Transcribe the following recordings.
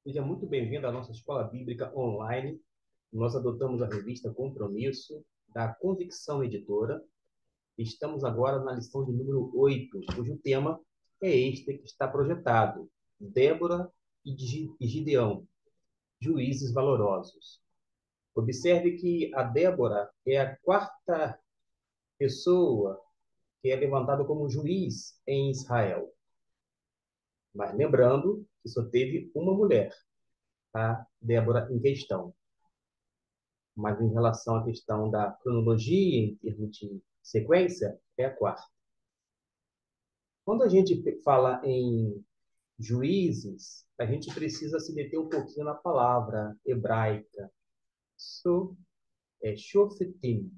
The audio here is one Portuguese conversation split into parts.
Seja muito bem-vindo à nossa escola bíblica online. Nós adotamos a revista Compromisso, da Convicção Editora. Estamos agora na lição de número 8, cujo tema é este que está projetado: Débora e Gideão, juízes valorosos. Observe que a Débora é a quarta pessoa que é levantada como juiz em Israel. Mas lembrando que só teve uma mulher, a Débora em questão. Mas em relação à questão da cronologia, em termos de sequência, é a quarta. Quando a gente fala em juízes, a gente precisa se deter um pouquinho na palavra hebraica. Shofetim.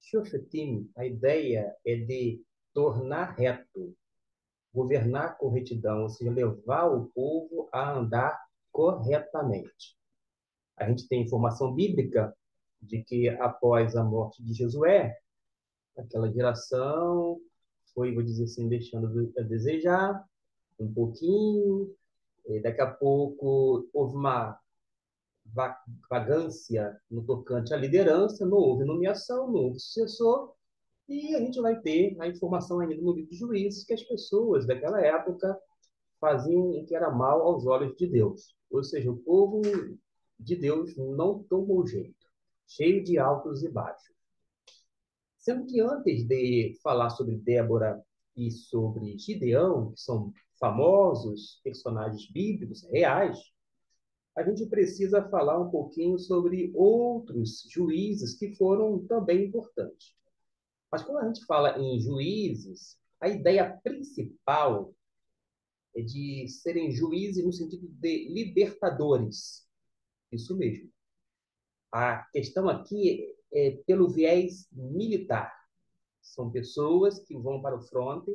Shofetim, a ideia é de tornar reto, governar com retidão, ou seja, levar o povo a andar corretamente. A gente tem informação bíblica de que após a morte de Josué, aquela geração foi, vou dizer assim, deixando a desejar um pouquinho. E daqui a pouco houve uma vagância no tocante à liderança, não houve nomeação, não houve sucessor, e a gente vai ter a informação ainda no livro de Juízes que as pessoas daquela época faziam o que era mal aos olhos de Deus. Ou seja, o povo de Deus não tomou jeito, cheio de altos e baixos. Sendo que antes de falar sobre Débora e sobre Gideão, que são famosos personagens bíblicos reais, a gente precisa falar um pouquinho sobre outros juízes que foram também importantes. Mas quando a gente fala em juízes, a ideia principal é de serem juízes no sentido de libertadores. Isso mesmo. A questão aqui é pelo viés militar. São pessoas que vão para o fronte,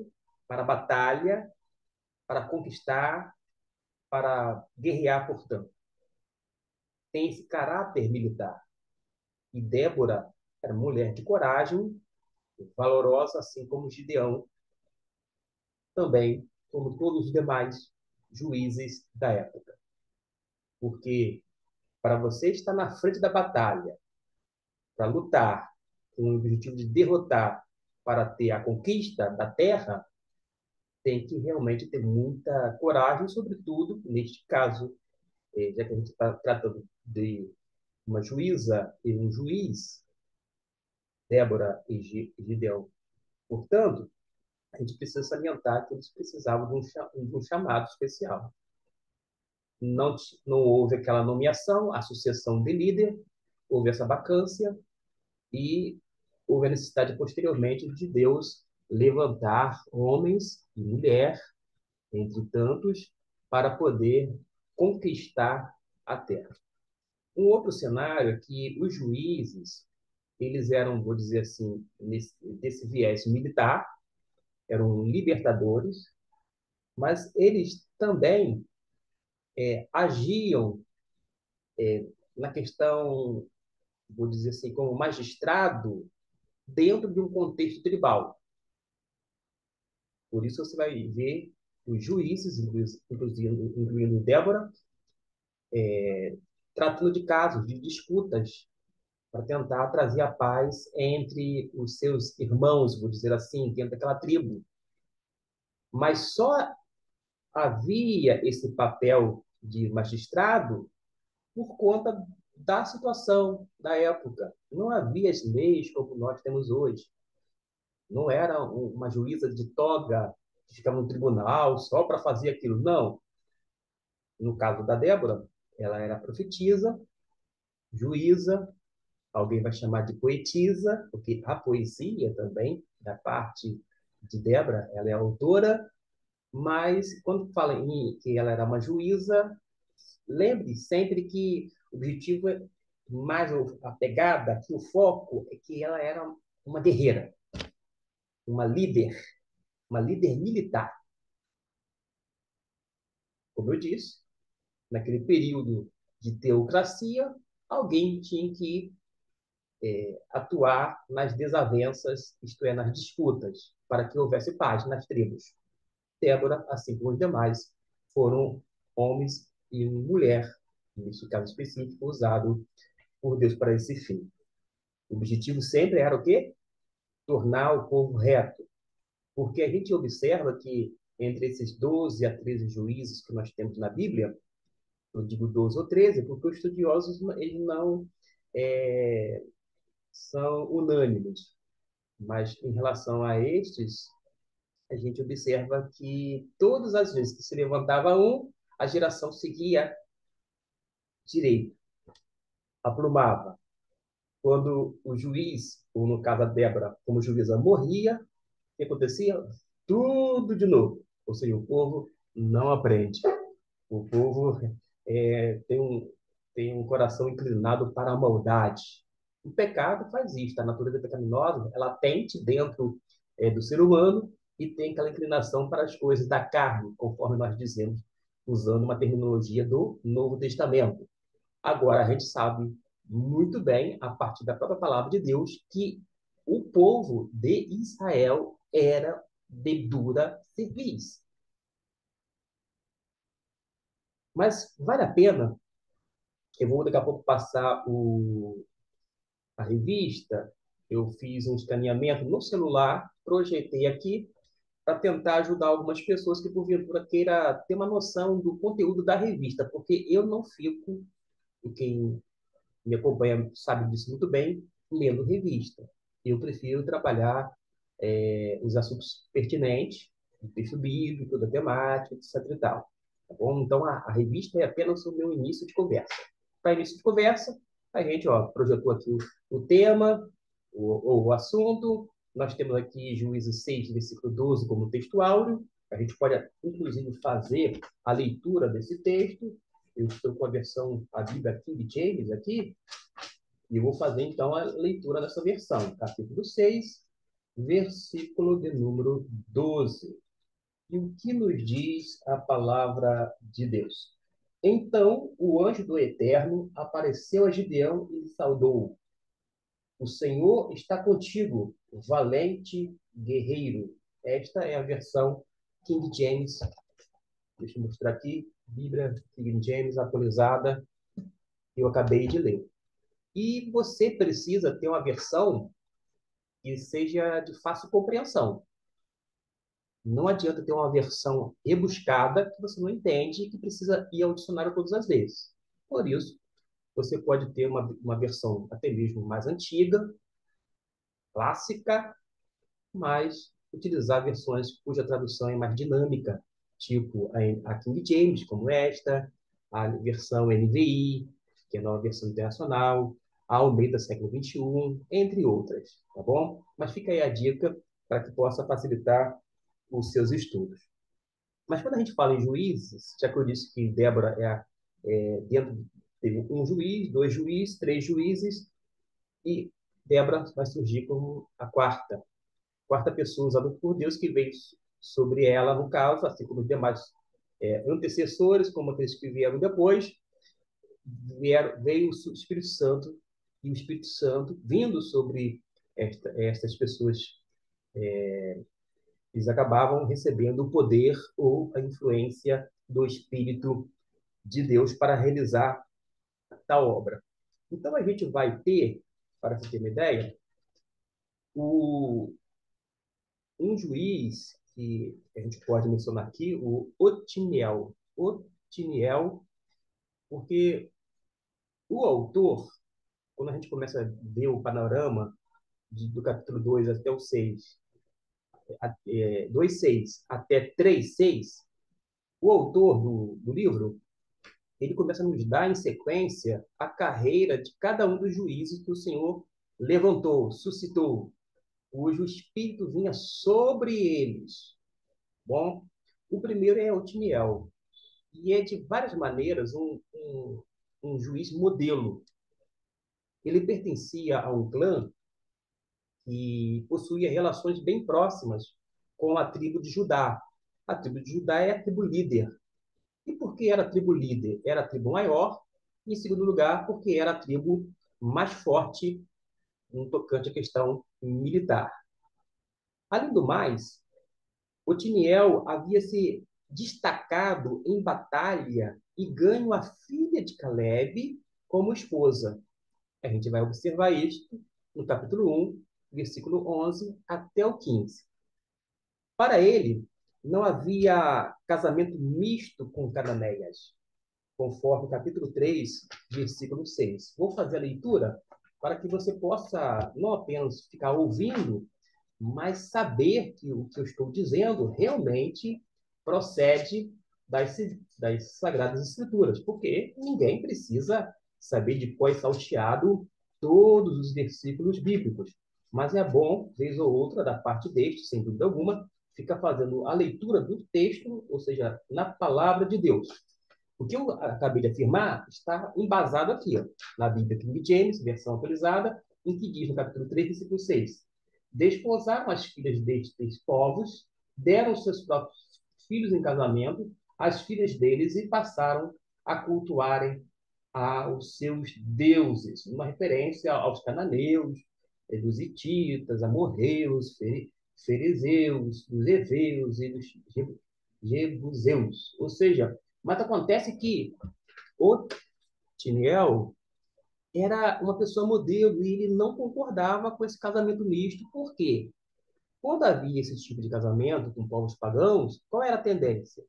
para a batalha, para conquistar, para guerrear, portanto. Tem esse caráter militar. E Débora era mulher de coragem, valorosa, assim como Gideão, também, como todos os demais juízes da época. Porque para você estar na frente da batalha, para lutar com o objetivo de derrotar, para ter a conquista da terra, tem que realmente ter muita coragem, sobretudo, neste caso, já que a gente está tratando de uma juíza e um juiz, Débora e Gideão. Portanto, a gente precisa salientar que eles precisavam de um chamado especial. Não, não houve aquela nomeação, a sucessão de líder, houve essa vacância e houve a necessidade posteriormente de Deus levantar homens e mulher, entre tantos, para poder conquistar a terra. Um outro cenário é que os juízes, eles eram, vou dizer assim, desse viés militar, eram libertadores, mas eles também agiam na questão, vou dizer assim, como magistrado dentro de um contexto tribal. Por isso você vai ver os juízes, incluindo Débora, tratando de casos, de disputas, para tentar trazer a paz entre os seus irmãos, vou dizer assim, dentro daquela tribo. Mas só havia esse papel de magistrado por conta da situação da época. Não havia as leis como nós temos hoje. Não era uma juíza de toga que ficava no tribunal só para fazer aquilo. Não. No caso da Débora, ela era profetisa, juíza, alguém vai chamar de poetisa, porque a poesia também, da parte de Débora, ela é autora, mas quando fala em que ela era uma juíza, lembre sempre que o objetivo é mais a pegada, que o foco é que ela era uma guerreira, uma líder militar. Como eu disse, naquele período de teocracia, alguém tinha que atuar nas desavenças, isto é, nas disputas, para que houvesse paz nas tribos. Débora, assim como os demais, foram homens e mulher, nesse caso específico, usado por Deus para esse fim. O objetivo sempre era o quê? Tornar o povo reto. Porque a gente observa que entre esses 12 a 13 juízes que nós temos na Bíblia, eu digo 12 ou 13, porque os estudiosos eles não é, são unânimes. Mas em relação a estes, a gente observa que todas as vezes que se levantava um, a geração seguia direito, aprumava. Quando o juiz, ou no caso a Débora, como juíza, morria, o que acontecia? Tudo de novo. Ou seja, o povo não aprende. O povo tem um coração inclinado para a maldade. O pecado faz isso. A natureza pecaminosa, ela tente dentro do ser humano e tem aquela inclinação para as coisas da carne, conforme nós dizemos, usando uma terminologia do Novo Testamento. Agora, a gente sabe muito bem, a partir da própria palavra de Deus, que o povo de Israel era de dura cerviz. Mas vale a pena. Eu vou daqui a pouco passar a revista. Eu fiz um escaneamento no celular, projetei aqui para tentar ajudar algumas pessoas que, porventura, queira ter uma noção do conteúdo da revista, porque eu não fico, e quem me acompanha sabe disso muito bem, lendo revista. Eu prefiro trabalhar os assuntos pertinentes, do texto bíblico, da temática, etc. E tal. Tá bom? Então, a revista é apenas o meu início de conversa. Para início de conversa, a gente projetou aqui o tema, o assunto. Nós temos aqui Juízes 6, versículo 12, como texto áureo. A gente pode, inclusive, fazer a leitura desse texto. Eu estou com a versão, a Bíblia King James aqui, e eu vou fazer, então, a leitura dessa versão. Capítulo 6, versículo de número 12. E o que nos diz a palavra de Deus? Então o anjo do Eterno apareceu a Gideão e lhe saudou: O Senhor está contigo, valente guerreiro. Esta é a versão King James. Deixa eu mostrar aqui. Bíblia King James atualizada, que eu acabei de ler. E você precisa ter uma versão que seja de fácil compreensão. Não adianta ter uma versão rebuscada que você não entende e que precisa ir ao dicionário todas as vezes. Por isso, você pode ter uma versão até mesmo mais antiga, clássica, mas utilizar versões cuja tradução é mais dinâmica, tipo a King James, como esta, a versão NVI, que é a nova versão internacional, a Almeida século XXI, entre outras, tá bom? Mas fica aí a dica para que possa facilitar os seus estudos. Mas quando a gente fala em juízes, já que eu disse que Débora dentro, teve um juiz, dois juízes, três juízes, e Débora vai surgir como a quarta pessoa usada por Deus que veio sobre ela, no caso, assim como os demais antecessores, como aqueles que vieram depois, veio o Espírito Santo, e o Espírito Santo, vindo sobre estas pessoas, eles acabavam recebendo o poder ou a influência do Espírito de Deus para realizar tal obra. Então, a gente vai ter, para você ter uma ideia, o, um juiz que a gente pode mencionar aqui, o Otiniel. Otiniel, porque o autor, quando a gente começa a ver o panorama do capítulo 2 até o 6, 2:6 até 3:6, o autor do livro, ele começa a nos dar em sequência a carreira de cada um dos juízes que o Senhor levantou, suscitou, cujo espírito vinha sobre eles. Bom, o primeiro é Otiniel, e é de várias maneiras um juiz modelo. Ele pertencia a um clã que possuía relações bem próximas com a tribo de Judá. A tribo de Judá é a tribo líder. E por que era a tribo líder? Era a tribo maior, e em segundo lugar, porque era a tribo mais forte no tocante à questão militar. Além do mais, Otiniel havia se destacado em batalha e ganho a filha de Caleb como esposa. A gente vai observar isto no capítulo 1, versículo 11 até o 15. Para ele, não havia casamento misto com cananeias, conforme capítulo 3, versículo 6. Vou fazer a leitura para que você possa não apenas ficar ouvindo, mas saber que o que eu estou dizendo realmente procede das Sagradas Escrituras, porque ninguém precisa saber de cor e salteado todos os versículos bíblicos. Mas é bom, vez ou outra, da parte deste, sem dúvida alguma, ficar fazendo a leitura do texto, ou seja, na palavra de Deus. O que eu acabei de afirmar está embasado aqui, ó, na Bíblia King James, versão atualizada, em que diz no capítulo 3, versículo 6: desposaram as filhas destes povos, deram seus próprios filhos em casamento às filhas deles e passaram a cultuarem aos seus deuses, uma referência aos cananeus, dos hititas, amorreus, ferezeus, dos heveus e dos jebuseus. Ou seja, mas acontece que Otiniel era uma pessoa modelo e ele não concordava com esse casamento misto. Por quê? Quando havia esse tipo de casamento com povos pagãos, qual era a tendência?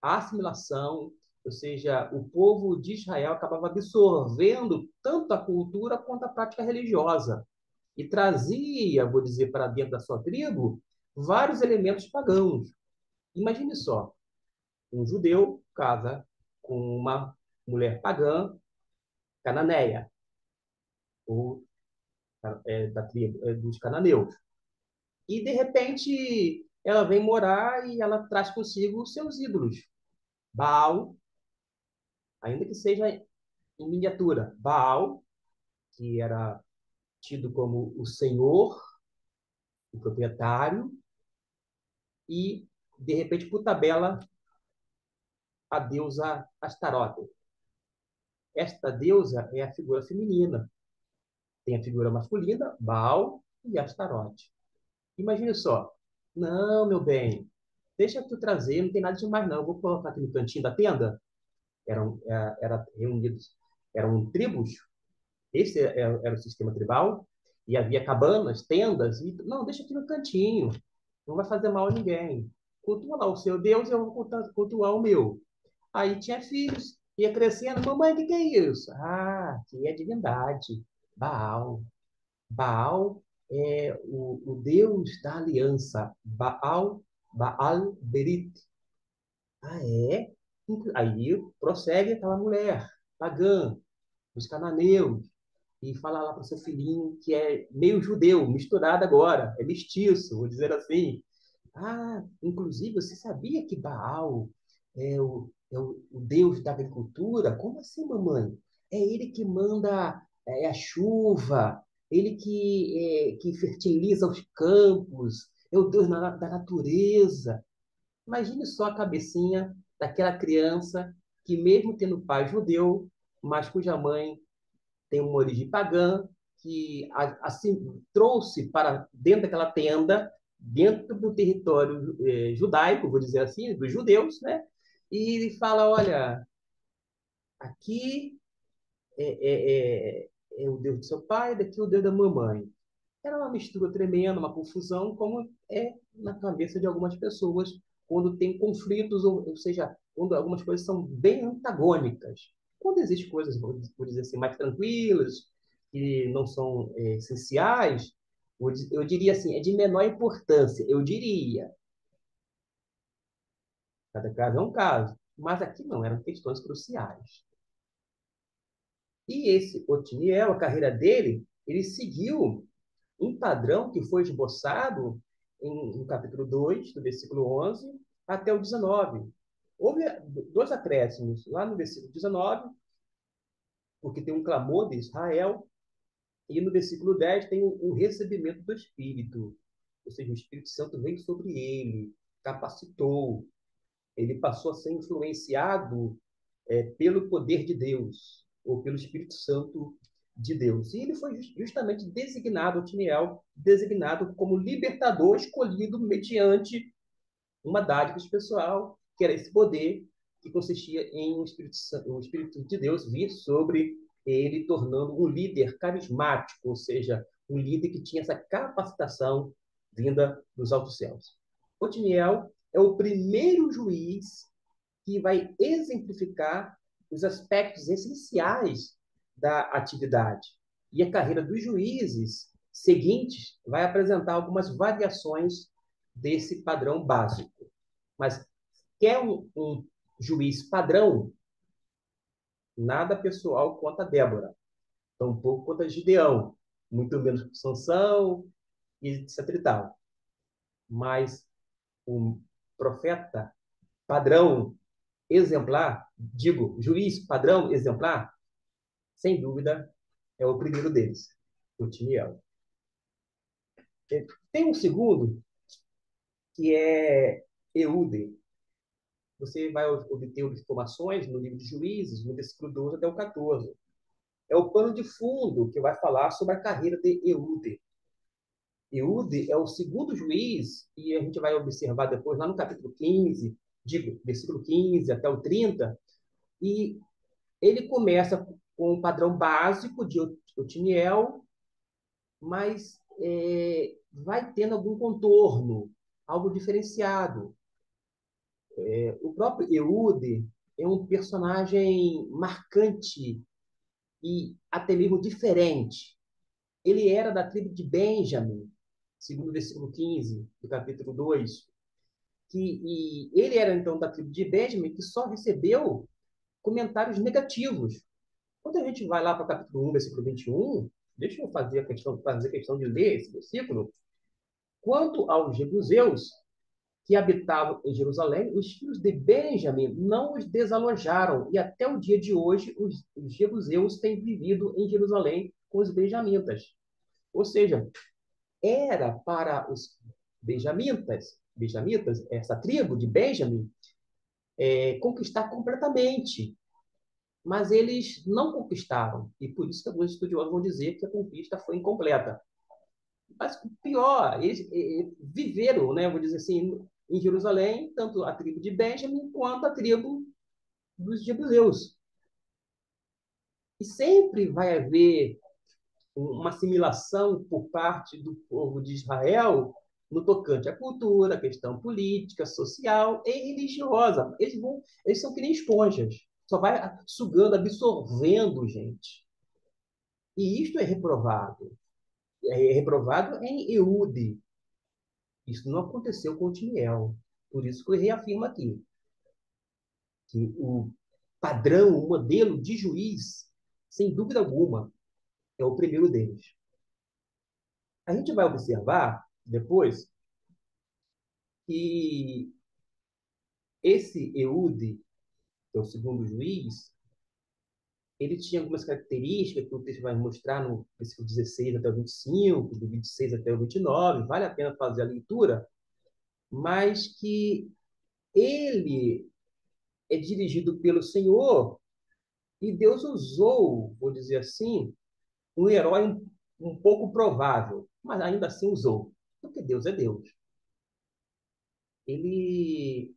A assimilação, ou seja, o povo de Israel acabava absorvendo tanto a cultura quanto a prática religiosa e trazia, vou dizer, para dentro da sua tribo vários elementos pagãos. Imagine só, um judeu casa com uma mulher pagã cananeia, ou da tribo dos cananeus. E, de repente, ela vem morar e ela traz consigo os seus ídolos. Baal, ainda que seja em miniatura. Baal, que era tido como o senhor, o proprietário, e, de repente, por tabela, a deusa Astarote. Esta deusa é a figura feminina. Tem a figura masculina, Baal e Astarote. Imagine só. Não, meu bem, deixa eu trazer, não tem nada demais não. Eu vou colocar aqui no cantinho da tenda. Era reunidos, eram tribos, esse era o sistema tribal, e havia cabanas, tendas, e não, deixa aqui no cantinho, não vai fazer mal a ninguém. Cultua lá o seu Deus, eu vou cultuar o meu. Aí tinha filhos, ia crescendo, mamãe, o que é isso? Ah, que é divindade, Baal. Baal é o Deus da aliança, Baal Berit. Ah, é? Aí prossegue aquela mulher pagã, dos cananeus, e fala lá para o seu filhinho que é meio judeu, misturado agora, é mestiço, vou dizer assim. Ah, inclusive, você sabia que Baal é o deus da agricultura? Como assim, mamãe? É ele que manda a chuva, ele que fertiliza os campos, é o deus da natureza. Imagine só a cabecinha daquela criança que, mesmo tendo pai judeu, mas cuja mãe tem uma origem pagã, que assim trouxe para dentro daquela tenda, dentro do território judaico, vou dizer assim, dos judeus, né? E fala, olha, aqui é o Deus do seu pai, daqui é o Deus da mamãe. Era uma mistura tremenda, uma confusão, como é na cabeça de algumas pessoas quando tem conflitos, ou seja, quando algumas coisas são bem antagônicas. Quando existem coisas, vou dizer assim, mais tranquilas, que não são essenciais, eu diria assim, é de menor importância, eu diria. Cada caso é um caso. Mas aqui não, eram questões cruciais. E esse Otiniel, a carreira dele, ele seguiu um padrão que foi esboçado no capítulo 2 do versículo 11 até o 19. Houve dois acréscimos lá no versículo 19, porque tem um clamor de Israel, e no versículo 10 tem o recebimento do Espírito. Ou seja, o Espírito Santo veio sobre ele, capacitou, ele passou a ser influenciado pelo poder de Deus, ou pelo Espírito Santo de Deus. E ele foi justamente designado, Otiniel, designado como libertador escolhido mediante uma dádiva especial que era esse poder que consistia em o Espírito de Deus vir sobre ele, tornando um líder carismático, ou seja, um líder que tinha essa capacitação vinda dos altos céus. Otiniel é o primeiro juiz que vai exemplificar os aspectos essenciais da atividade. E a carreira dos juízes seguintes vai apresentar algumas variações desse padrão básico. Mas quer um juiz padrão? Nada pessoal quanto a Débora, tampouco quanto a Gideão, muito menos Sansão e etc e tal. Mas um profeta padrão exemplar, digo, juiz padrão exemplar, sem dúvida, é o primeiro deles, o Otiniel. Tem um segundo, que é Eude. Você vai obter informações no livro de Juízes, no versículo 12 até o 14. É o pano de fundo que vai falar sobre a carreira de Eude. Eude é o segundo juiz, e a gente vai observar depois, lá no capítulo 15, digo, versículo 15 até o 30, e ele começa com um padrão básico de Otiniel, mas vai tendo algum contorno, algo diferenciado. O próprio Eude é um personagem marcante e até mesmo diferente. Ele era da tribo de Benjamim, segundo o versículo 15 do capítulo 2, e ele era então da tribo de Benjamim, que só recebeu comentários negativos. Quando a gente vai lá para o capítulo 1, versículo 21, deixa eu fazer questão de ler esse versículo. Quanto aos jebuseus que habitavam em Jerusalém, os filhos de Benjamim não os desalojaram, e até o dia de hoje os jebuseus têm vivido em Jerusalém com os benjamitas. Ou seja, era para os benjamitas, essa tribo de Benjamim, conquistar completamente. Mas eles não conquistaram, e por isso que alguns estudiosos vão dizer que a conquista foi incompleta. Mas pior, eles viveram, né, vou dizer assim, em Jerusalém, tanto a tribo de Benjamim quanto a tribo dos jebuseus. E sempre vai haver uma assimilação por parte do povo de Israel no tocante à cultura, à questão política, social e religiosa. Eles são que nem esponjas, só vai sugando, absorvendo gente. E isto é reprovado. É reprovado em Eude. Isso não aconteceu com Otiniel. Por isso que eu reafirmo aqui que o padrão, o modelo de juiz, sem dúvida alguma, é o primeiro deles. A gente vai observar depois que esse Eude, que é o segundo juiz, ele tinha algumas características que o texto vai mostrar no versículo 16 até o 25, do 26 até o 29, vale a pena fazer a leitura, mas que ele é dirigido pelo Senhor e Deus usou, vou dizer assim, um herói um pouco provável, mas ainda assim usou, porque Deus é Deus. Ele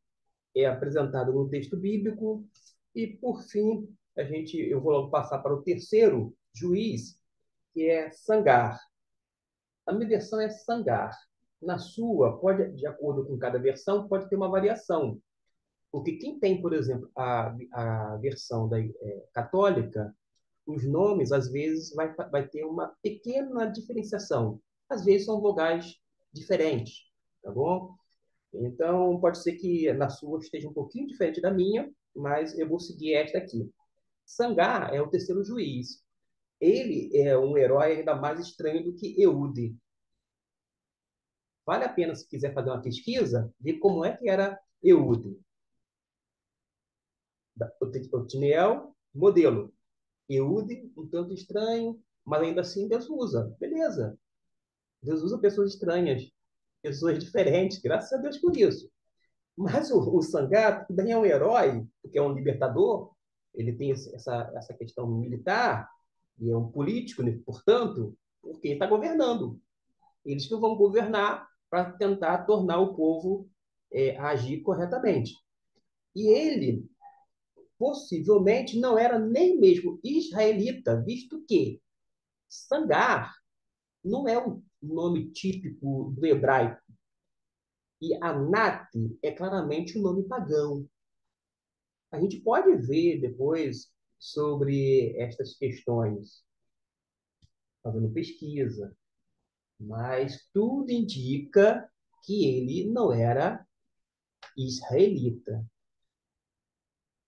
é apresentado no texto bíblico e, por fim, eu vou logo passar para o terceiro juiz, que é Sangar. A minha versão é Sangar. Na sua, pode, de acordo com cada versão, pode ter uma variação. Porque quem tem, por exemplo, a versão católica, os nomes, às vezes, vai ter uma pequena diferenciação. Às vezes são vogais diferentes, tá bom? Então, pode ser que na sua esteja um pouquinho diferente da minha, mas eu vou seguir esta aqui. Sangar é o terceiro juiz. Ele é um herói ainda mais estranho do que Eude. Vale a pena, se quiser fazer uma pesquisa, ver como é que era Eude. Otiniel, modelo. Eude, um tanto estranho, mas ainda assim Deus usa. Beleza. Deus usa pessoas estranhas, pessoas diferentes, graças a Deus por isso. Mas o Sangato também é um herói, porque é um libertador, ele tem essa questão militar, e é um político, né, portanto, porque ele está governando. Eles que vão governar para tentar tornar o povo agir corretamente. E ele, possivelmente, não era nem mesmo israelita, visto que Sangar não é um nome típico do hebraico. E Anat é claramente um nome pagão. A gente pode ver depois sobre estas questões, fazendo pesquisa, mas tudo indica que ele não era israelita.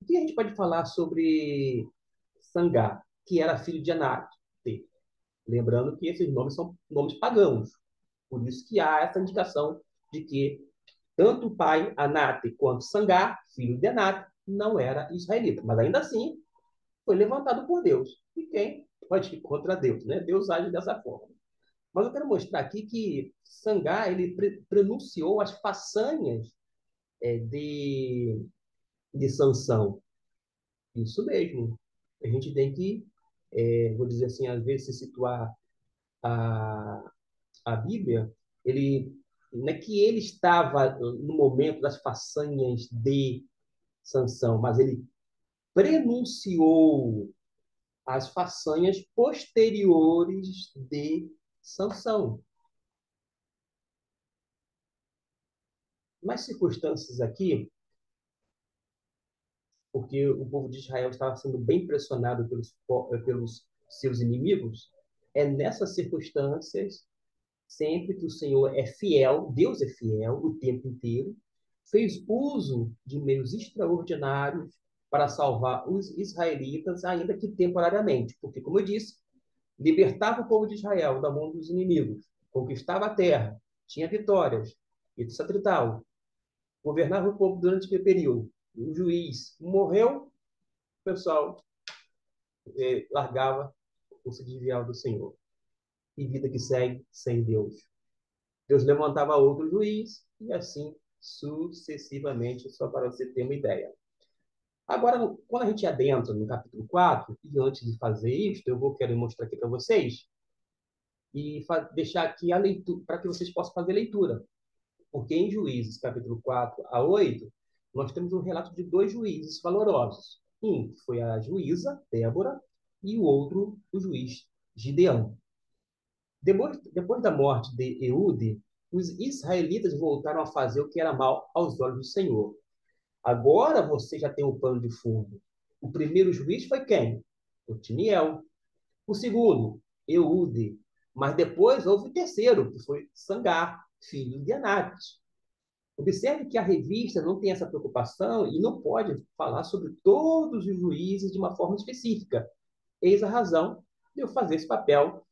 O que a gente pode falar sobre Sangar, que era filho de Anat? Lembrando que esses nomes são nomes pagãos. Por isso que há essa indicação de que tanto o pai Anat quanto Sangar, filho de Anat, não era israelita. Mas ainda assim, foi levantado por Deus. E quem pode ir contra Deus, né? Deus age dessa forma. Mas eu quero mostrar aqui que Sangar ele pronunciou as façanhas de Sansão. Isso mesmo. A gente tem que, vou dizer assim, às vezes se situar a, a Bíblia, ele não é que ele estava no momento das façanhas de Sansão, mas ele prenunciou as façanhas posteriores de Sansão. Nas circunstâncias aqui, porque o povo de Israel estava sendo bem pressionado pelos seus inimigos, é nessas circunstâncias, sempre que o Senhor é fiel, Deus é fiel o tempo inteiro, fez uso de meios extraordinários para salvar os israelitas, ainda que temporariamente, porque, como eu disse, libertava o povo de Israel da mão dos inimigos, conquistava a terra, tinha vitórias, etc. e tal. Governava o povo durante aquele período. O juiz morreu, o pessoal largava ou se desviava do Senhor. E vida que segue sem Deus. Deus levantava outro juiz e assim sucessivamente, só para você ter uma ideia. Agora, quando a gente adentra no capítulo 4, e antes de fazer isso, eu vou querer mostrar aqui para vocês e deixar aqui a leitura, para que vocês possam fazer leitura. Porque em Juízes, capítulo 4 a 8, nós temos um relato de dois juízes valorosos. Um foi a juíza, Débora, e o outro, o juiz Gideão. Depois da morte de Eude, os israelitas voltaram a fazer o que era mal aos olhos do Senhor. Agora você já tem o pano de fundo. O primeiro juiz foi quem? Otiniel. O segundo, Eude. Mas depois houve o terceiro, que foi Sangar, filho de Anate. Observe que a revista não tem essa preocupação e não pode falar sobre todos os juízes de uma forma específica. Eis a razão de eu fazer esse papel,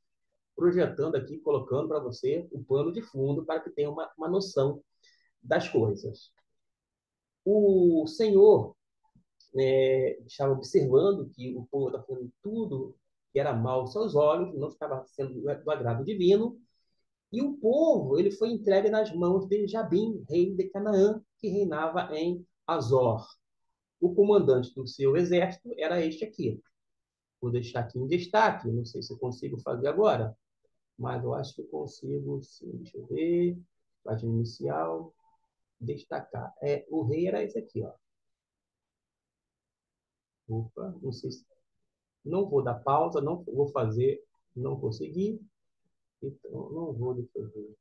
projetando aqui, colocando para você o pano de fundo para que tenha uma noção das coisas. O Senhor estava observando que o povo estava fazendo tudo que era mal aos seus olhos, não estava sendo do agrado divino, e o povo ele foi entregue nas mãos de Jabim, rei de Canaã, que reinava em Azor. O comandante do seu exército era este aqui. Vou deixar aqui em destaque, não sei se eu consigo fazer agora, mas eu acho que eu consigo, sim. Deixa eu ver. Página inicial, destacar. O rei era esse aqui, ó. Opa, não sei se... Não vou dar pausa, não vou fazer, não consegui, então não vou depois ver.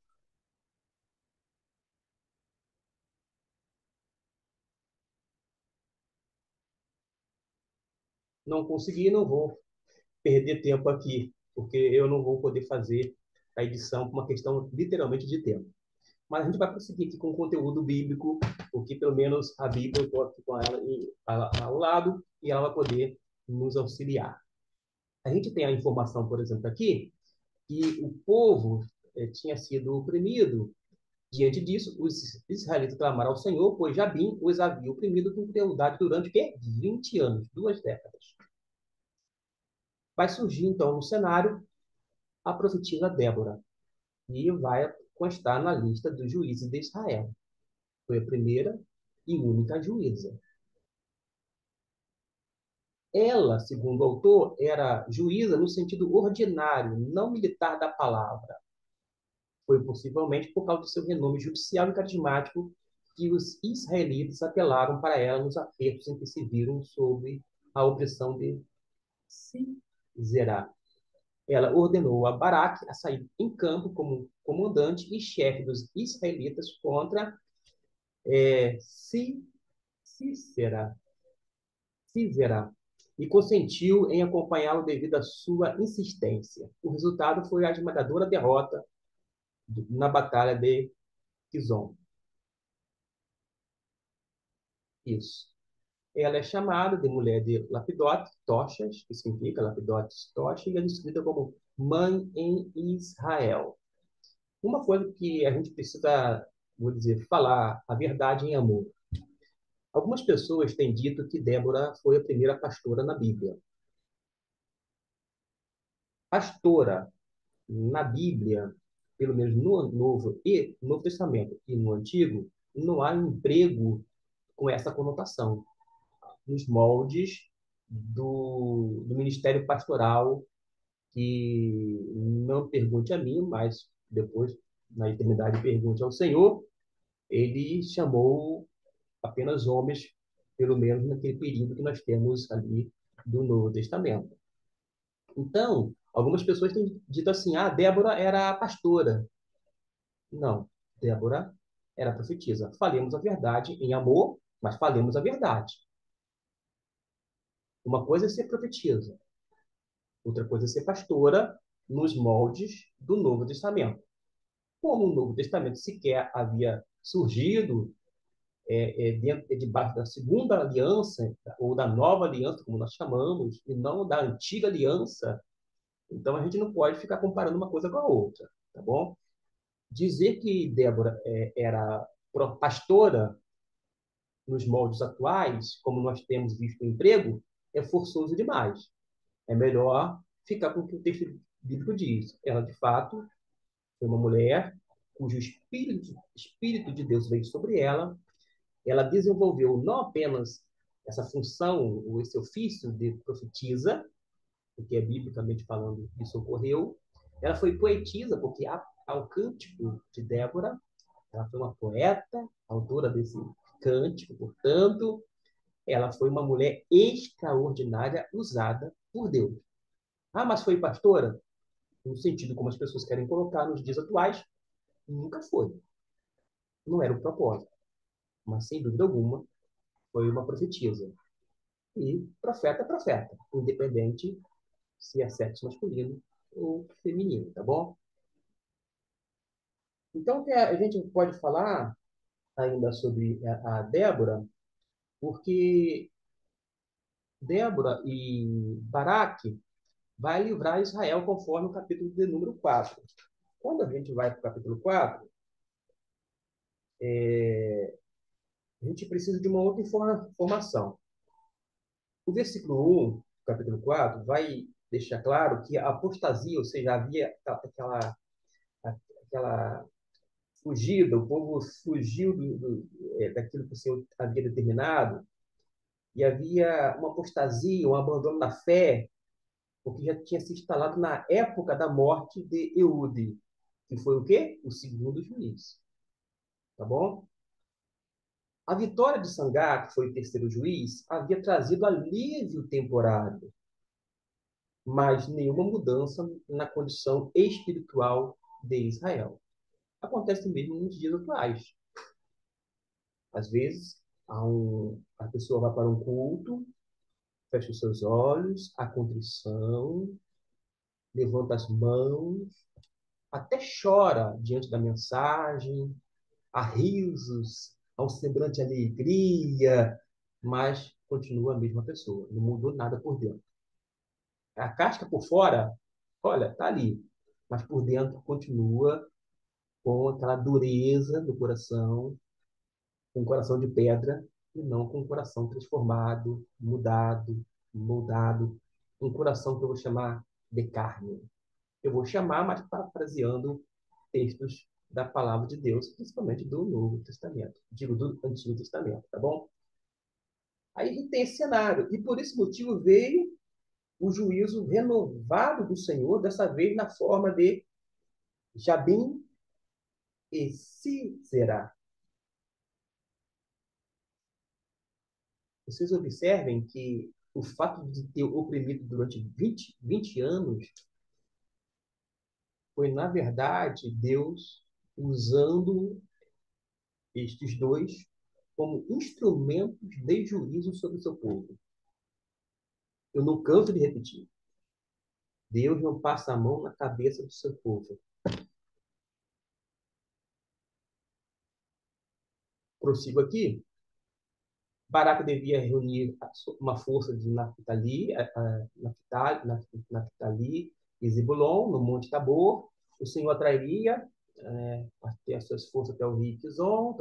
Não consegui, não vou perder tempo aqui, porque eu não vou poder fazer a edição por uma questão literalmente de tempo. Mas a gente vai prosseguir aqui com o conteúdo bíblico, porque pelo menos a Bíblia eu estou aqui com ela ao lado e ela vai poder nos auxiliar. A gente tem a informação, por exemplo, aqui, que o povo tinha sido oprimido. Diante disso, os israelitas clamaram ao Senhor, pois Jabim os havia oprimido com crueldade durante o quê? 20 anos, 2 décadas. Vai surgir, então, no cenário, a profetisa Débora, e vai constar na lista dos juízes de Israel. Foi a primeira e única juíza. Ela, segundo o autor, era juíza no sentido ordinário, não militar da palavra. Foi possivelmente por causa do seu renome judicial e carismático que os israelitas apelaram para ela nos apertos em que se viram sob a opressão de Zerá. Ela ordenou a Baraque a sair em campo como comandante e chefe dos israelitas contra Sísera, Sísera, e consentiu em acompanhá-lo devido à sua insistência. O resultado foi a esmagadora derrota na Batalha de Kizom. Isso. Ela é chamada de mulher de Lapidote, Tochas, que significa Lapidote, Tocha, e é descrita como mãe em Israel. Uma coisa que a gente precisa, vou dizer, falar a verdade em amor. Algumas pessoas têm dito que Débora foi a primeira pastora na Bíblia. Pastora na Bíblia, pelo menos no Novo Testamento e no Antigo, não há emprego com essa conotação nos moldes do ministério pastoral, que não pergunte a mim, mas depois, na eternidade, pergunte ao Senhor. Ele chamou apenas homens, pelo menos naquele período que nós temos ali do Novo Testamento. Então, algumas pessoas têm dito assim: ah, Débora era pastora. Não, Débora era profetisa. Falemos a verdade em amor, mas falemos a verdade. Uma coisa é ser profetisa, outra coisa é ser pastora nos moldes do Novo Testamento. Como o Novo Testamento sequer havia surgido debaixo da segunda aliança, ou da nova aliança, como nós chamamos, e não da antiga aliança, então a gente não pode ficar comparando uma coisa com a outra, tá bom? Dizer que Débora era pastora nos moldes atuais, como nós temos visto o emprego, é forçoso demais. É melhor ficar com o que o texto bíblico diz. Ela, de fato, foi uma mulher cujo espírito de Deus veio sobre ela. Ela desenvolveu não apenas essa função, ou esse ofício de profetisa, porque é biblicamente falando isso ocorreu. Ela foi poetisa, porque ao cântico de Débora, ela foi uma poeta, autora desse cântico, portanto, ela foi uma mulher extraordinária usada por Deus. Ah, mas foi pastora? No sentido como as pessoas querem colocar nos dias atuais, nunca foi. Não era o propósito. Mas, sem dúvida alguma, foi uma profetisa. E profeta é profeta, independente se é sexo masculino ou feminino, tá bom? Então, a gente pode falar ainda sobre a Débora, porque Débora e Baraque vai livrar Israel conforme o capítulo de número 4. Quando a gente vai para o capítulo 4, a gente precisa de uma outra informação. O versículo 1, capítulo 4, vai deixar claro que a apostasia, ou seja, havia aquela fugida, o povo fugiu daquilo que o Senhor havia determinado, e havia uma apostasia, um abandono da fé, porque já tinha se instalado na época da morte de Eude, que foi o quê? O segundo juiz. Tá bom? A vitória de Sangar, que foi o terceiro juiz, havia trazido alívio temporário, mas nenhuma mudança na condição espiritual de Israel. Acontece mesmo nos dias atuais. Às vezes, a pessoa vai para um culto, fecha os seus olhos, a contrição, levanta as mãos, até chora diante da mensagem, há risos, há um semblante de alegria, mas continua a mesma pessoa, não mudou nada por dentro. A casca por fora, olha, tá ali, mas por dentro continua com aquela dureza no coração, com um coração de pedra, e não com um coração transformado, mudado, moldado, um coração que eu vou chamar de carne. Eu vou chamar, mas parafraseando textos da palavra de Deus, principalmente do Novo Testamento, digo, do Antigo Testamento, tá bom? Aí a gente tem esse cenário, e por esse motivo veio o juízo renovado do Senhor, dessa vez na forma de Jabim e Sisera. Vocês observem que o fato de ter oprimido durante 20 anos foi, na verdade, Deus usando estes dois como instrumentos de juízo sobre o seu povo. Eu não canso de repetir. Deus não passa a mão na cabeça do seu povo. Prossigo aqui. Baraque devia reunir uma força de Naftali e Zebulon, no Monte Tabor. O Senhor atrairia as suas forças até o rio Kizom,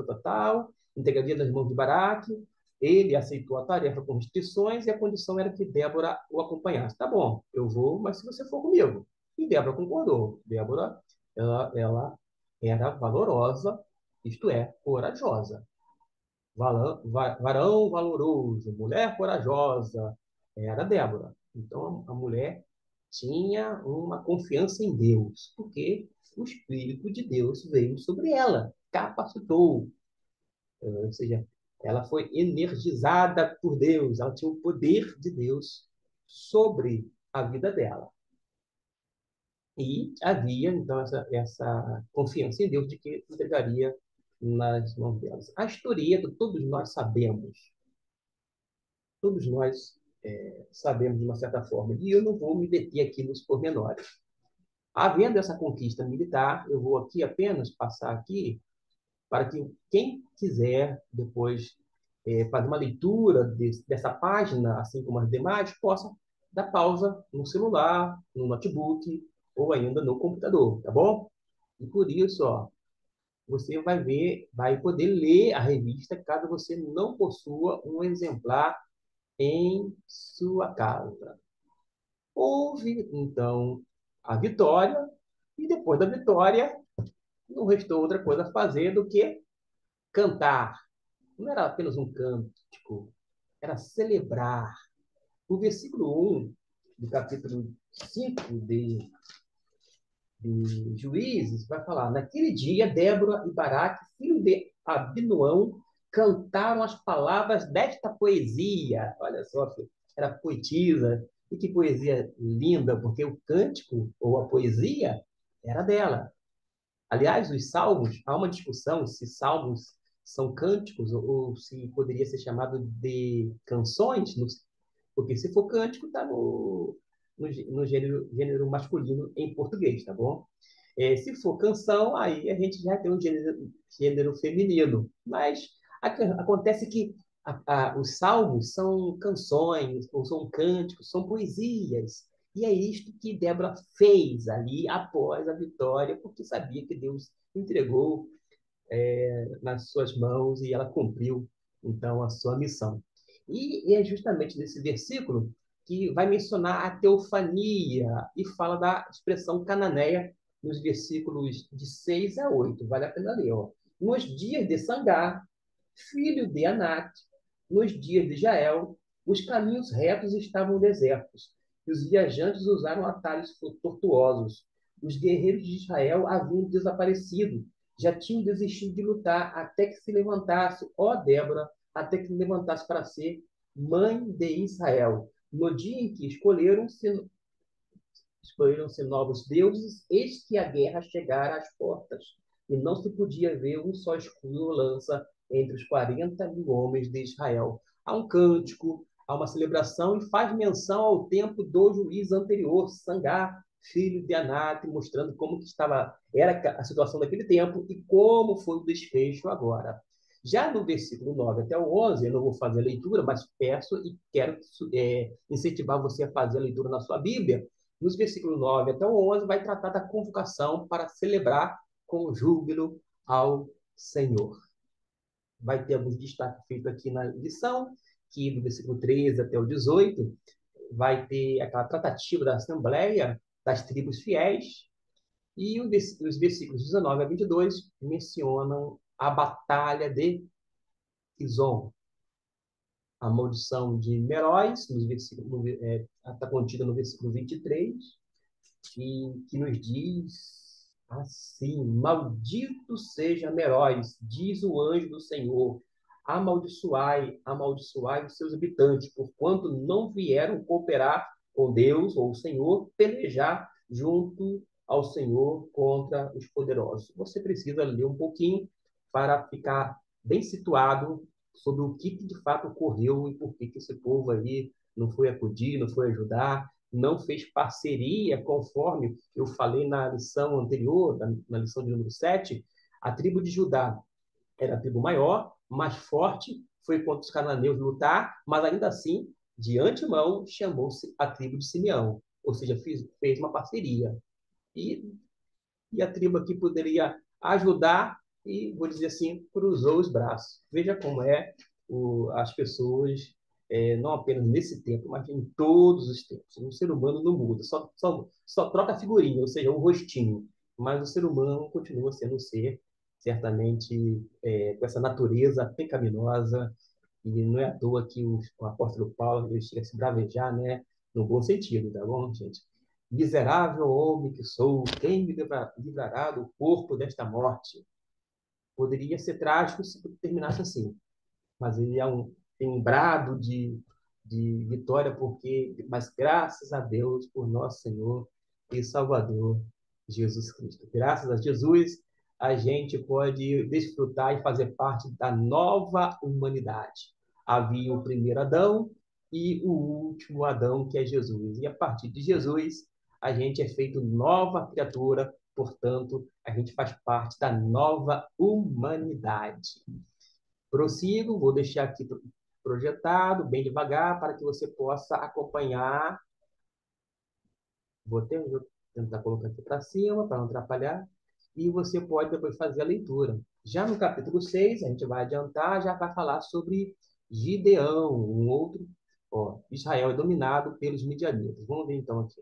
integraria nas mãos de Baraque. Ele aceitou a tarefa com restrições e a condição era que Débora o acompanhasse. Tá bom, eu vou, mas se você for comigo. E Débora concordou. Débora, ela era valorosa, isto é, corajosa. Varão valoroso, mulher corajosa, era Débora. Então, a mulher tinha uma confiança em Deus, porque o Espírito de Deus veio sobre ela, capacitou, ou seja, ela foi energizada por Deus, ela tinha o poder de Deus sobre a vida dela. E havia, então, essa confiança em Deus de que entregaria nas mãos delas. A historieta, todos nós sabemos de uma certa forma, e eu não vou me deter aqui nos pormenores. Havendo essa conquista militar, eu vou aqui apenas passar aqui para que quem quiser depois fazer uma leitura dessa página, assim como as demais, possa dar pausa no celular, no notebook ou ainda no computador, tá bom? E por isso, ó, você vai ver, vai poder ler a revista caso você não possua um exemplar em sua casa. Houve, então, a vitória, e depois da vitória, não restou outra coisa a fazer do que cantar. Não era apenas um cântico, era celebrar. O versículo 1 do capítulo 5 de Juízes vai falar: naquele dia, Débora e Baraque, filho de Abinoão, cantaram as palavras desta poesia. Olha só, era poetisa. E que poesia linda, porque o cântico ou a poesia era dela. Aliás, os salmos, há uma discussão se salmos são cânticos ou se poderia ser chamado de canções, porque se for cântico, está no gênero masculino em português, tá bom? Se for canção, aí a gente já tem um gênero feminino. Mas acontece que os salmos são canções, ou são cânticos, são poesias. E é isto que Débora fez ali após a vitória, porque sabia que Deus entregou nas suas mãos e ela cumpriu, então, a sua missão. E é justamente nesse versículo que vai mencionar a teofania e fala da expressão cananeia nos versículos de 6 a 8. Vale a pena ler. Ó. Nos dias de Sangar, filho de Anat, nos dias de Jael, os caminhos retos estavam desertos, e os viajantes usaram atalhos tortuosos. Os guerreiros de Israel haviam desaparecido, já tinham desistido de lutar até que se levantasse, ó Débora, até que se levantasse para ser mãe de Israel. No dia em que escolheram-se novos deuses, eis que a guerra chegara às portas, e não se podia ver um só escudo ou lança entre os 40.000 homens de Israel. Há um cântico, há uma celebração, e faz menção ao tempo do juiz anterior, Sangar, filho de Anate, mostrando como que era a situação daquele tempo e como foi o desfecho agora. Já no versículo 9 até o 11, eu não vou fazer a leitura, mas peço e quero incentivar você a fazer a leitura na sua Bíblia. Nos versículos 9 até o 11, vai tratar da convocação para celebrar com júbilo ao Senhor. Vai ter alguns destaques feitos aqui na lição, que do versículo 13 até o 18, vai ter aquela tratativa da Assembleia das tribos fiéis, e os versículos 19 a 22 mencionam a batalha de Kizom, a maldição de Meróis, está contida no versículo 23, que nos diz assim: maldito seja Meróis, diz o anjo do Senhor, amaldiçoai, amaldiçoai os seus habitantes, porquanto não vieram cooperar com Deus ou o Senhor, pelejar junto ao Senhor contra os poderosos. Você precisa ler um pouquinho para ficar bem situado sobre o que de fato ocorreu e por que esse povo aí não foi acudir, não foi ajudar, não fez parceria, conforme eu falei na lição anterior, na lição de número 7. A tribo de Judá era a tribo maior, mais forte, foi contra os cananeus lutar, mas ainda assim, de antemão, chamou-se a tribo de Simeão, ou seja, fez uma parceria. E, e a tribo aqui poderia ajudar e, vou dizer assim, cruzou os braços. Veja como as pessoas, não apenas nesse tempo, mas em todos os tempos. O ser humano não muda, só troca a figurinha, ou seja, o rostinho. Mas o ser humano continua sendo um ser, certamente, com essa natureza pecaminosa, e não é à toa que o apóstolo Paulo ele chega a se bravejar, né? No bom sentido, tá bom, gente? Miserável homem que sou, quem me livrará do corpo desta morte? Poderia ser trágico se terminasse assim, mas ele tem um brado de vitória, mas graças a Deus por nosso Senhor e Salvador Jesus Cristo. Graças a Jesus, a gente pode desfrutar e fazer parte da nova humanidade. Havia o primeiro Adão e o último Adão, que é Jesus. E a partir de Jesus, a gente é feito nova criatura, portanto, a gente faz parte da nova humanidade. Prossigo, vou deixar aqui projetado, bem devagar, para que você possa acompanhar. Vou tentar colocar aqui para cima, para não atrapalhar. E você pode depois fazer a leitura. Já no capítulo 6, a gente vai adiantar, já vai falar sobre Gideão, um outro. Ó, Israel é dominado pelos midianitas. Vamos ver então aqui.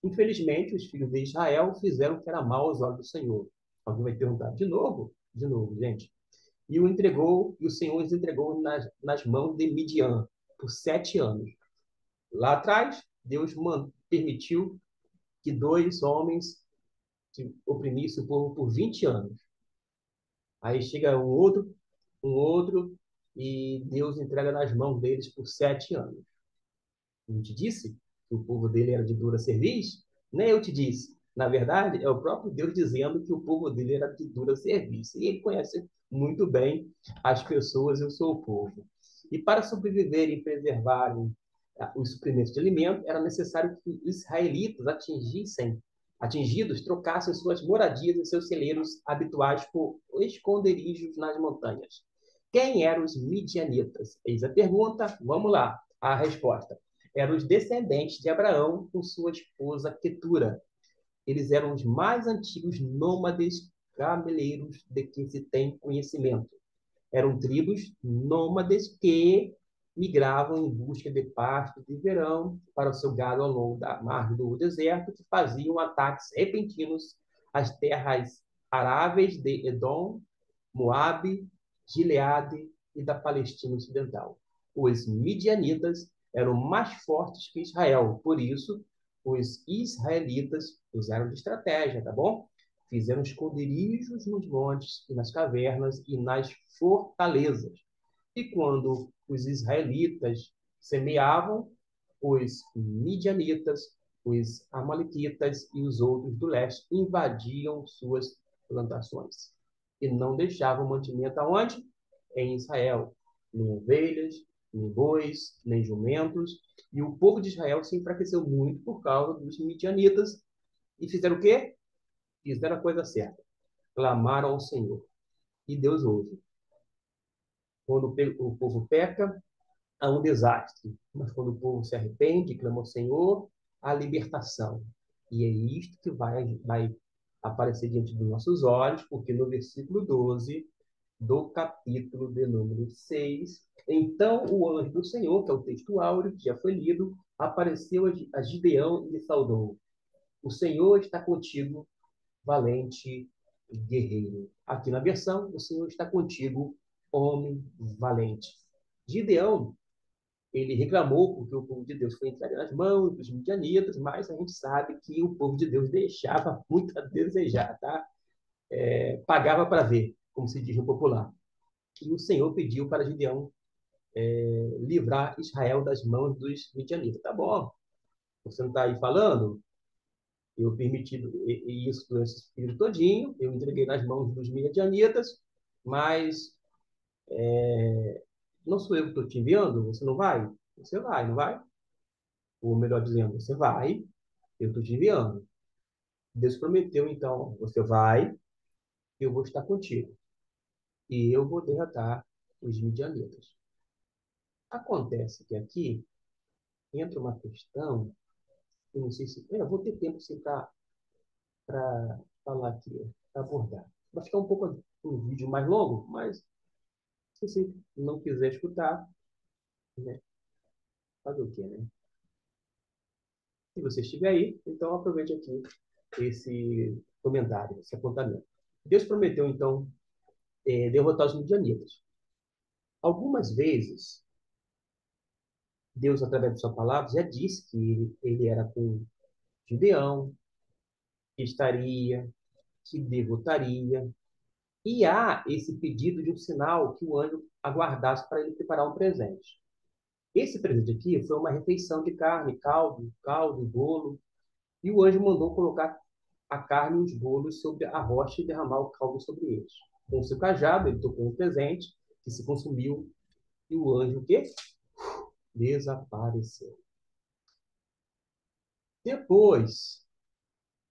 Infelizmente, os filhos de Israel fizeram o que era mal aos olhos do Senhor. Alguém vai perguntar, de novo? De novo, gente. E o Senhor os entregou nas mãos de Midian por 7 anos. Lá atrás, Deus permitiu que 2 homens oprimissem o povo por 20 anos. Aí chega um outro, e Deus entrega nas mãos deles por 7 anos. Não te disse que o povo dele era de dura cerviz? Nem eu te disse. Na verdade, é o próprio Deus dizendo que o povo dele era de dura cerviz. E ele conhece muito bem as pessoas e o seu povo. E para sobreviverem e preservarem os suprimentos de alimento, era necessário que os israelitas atingidos trocassem suas moradias e seus celeiros habituais por esconderijos nas montanhas. Quem eram os midianitas? Eis a pergunta. Vamos lá. A resposta: eram os descendentes de Abraão com sua esposa Quetura. Eles eram os mais antigos nômades cameleiros de que se tem conhecimento. Eram tribos nômades que migravam em busca de pasto de verão para o seu gado ao longo da margem do deserto, que faziam ataques repentinos às terras aráveis de Edom, Moabe, Gileade e da Palestina Ocidental. Os midianitas eram mais fortes que Israel, por isso os israelitas usaram de estratégia, tá bom? Fizeram esconderijos nos montes e nas cavernas e nas fortalezas. E quando os israelitas semeavam, os midianitas, os amalequitas e os outros do leste invadiam suas plantações e não deixavam mantimento aonde? Em Israel. Nem ovelhas, nem bois, nem jumentos. E o povo de Israel se enfraqueceu muito por causa dos midianitas. E fizeram o quê? Fizeram a coisa certa. Clamaram ao Senhor. E Deus ouve. Quando o povo peca, há um desastre. Mas quando o povo se arrepende, clama ao Senhor, há libertação. E é isto que vai aparecer diante dos nossos olhos, porque no versículo 12 do capítulo de número 6, então o anjo do Senhor, que é o texto áureo, que já foi lido, apareceu a Gideão e lhe saudou. O Senhor está contigo, valente guerreiro. Aqui na versão, o Senhor está contigo, homem valente. Gideão, ele reclamou porque o povo de Deus foi entregue nas mãos dos midianitas, mas a gente sabe que o povo de Deus deixava muito a desejar, tá? Pagava para ver, como se diz no popular. E o Senhor pediu para Gideão livrar Israel das mãos dos midianitas. Tá bom, você não está aí falando? Eu permiti isso durante esse período todinho, eu entreguei nas mãos dos midianitas, mas não sou eu que estou te enviando, você não vai? Você vai, não vai? Ou melhor dizendo, você vai, eu estou te enviando. Deus prometeu, então, você vai, eu vou estar contigo. E eu vou derrotar os midianitas. Acontece que aqui entra uma questão, eu não sei se. Eu vou ter tempo assim, para falar aqui, para abordar. Vai ficar um pouco um vídeo mais longo, mas se você não quiser escutar, né, fazer o quê, né? Se você estiver aí, então aproveite aqui esse comentário, esse apontamento. Deus prometeu, então, derrotar os midianitas. Algumas vezes, Deus, através de sua palavra, já disse que ele era com Gideão, que estaria, que derrotaria. E há esse pedido de um sinal que o anjo aguardasse para ele preparar um presente. Esse presente aqui foi uma refeição de carne, caldo, bolo, e o anjo mandou colocar a carne e os bolos sobre a rocha e derramar o caldo sobre eles. Com o seu cajado, ele tocou um presente que se consumiu, e o anjo o quê? Desapareceu. Depois,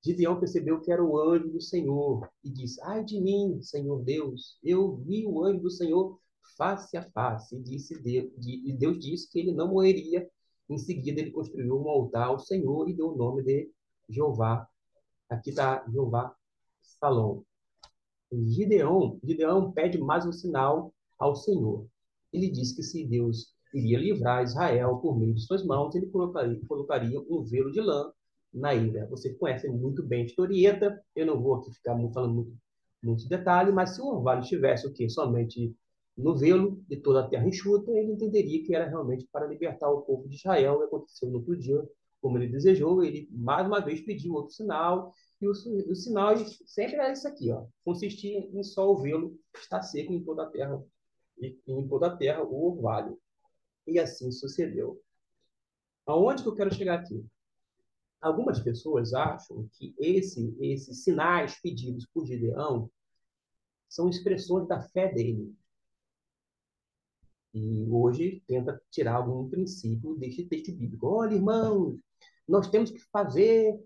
Gideão percebeu que era o anjo do Senhor e disse: Ai de mim, Senhor Deus, eu vi o anjo do Senhor face a face. E Deus disse que ele não morreria. Em seguida, ele construiu um altar ao Senhor e deu o nome de Jeová. Aqui está Jeová Salom. Gideão pede mais um sinal ao Senhor. Ele diz que se Deus iria livrar Israel por meio de suas mãos, ele colocaria um velo de lã na ilha. Vocês conhecem muito bem a historieta, eu não vou aqui ficar falando muito detalhe, mas se o orvalho estivesse o quê? Somente no velo de toda a terra enxuta, ele entenderia que era realmente para libertar o povo de Israel, e aconteceu no outro dia, como ele desejou, ele mais uma vez pediu outro sinal, e o sinal sempre era isso aqui, ó. Consistia em só o vê-lo estar seco em toda a terra, e em toda a terra o orvalho. E assim sucedeu. Aonde que eu quero chegar aqui? Algumas pessoas acham que esses sinais pedidos por Gideão são expressões da fé dele. E hoje tenta tirar algum princípio deste texto bíblico. Olha, irmãos, nós temos que fazer,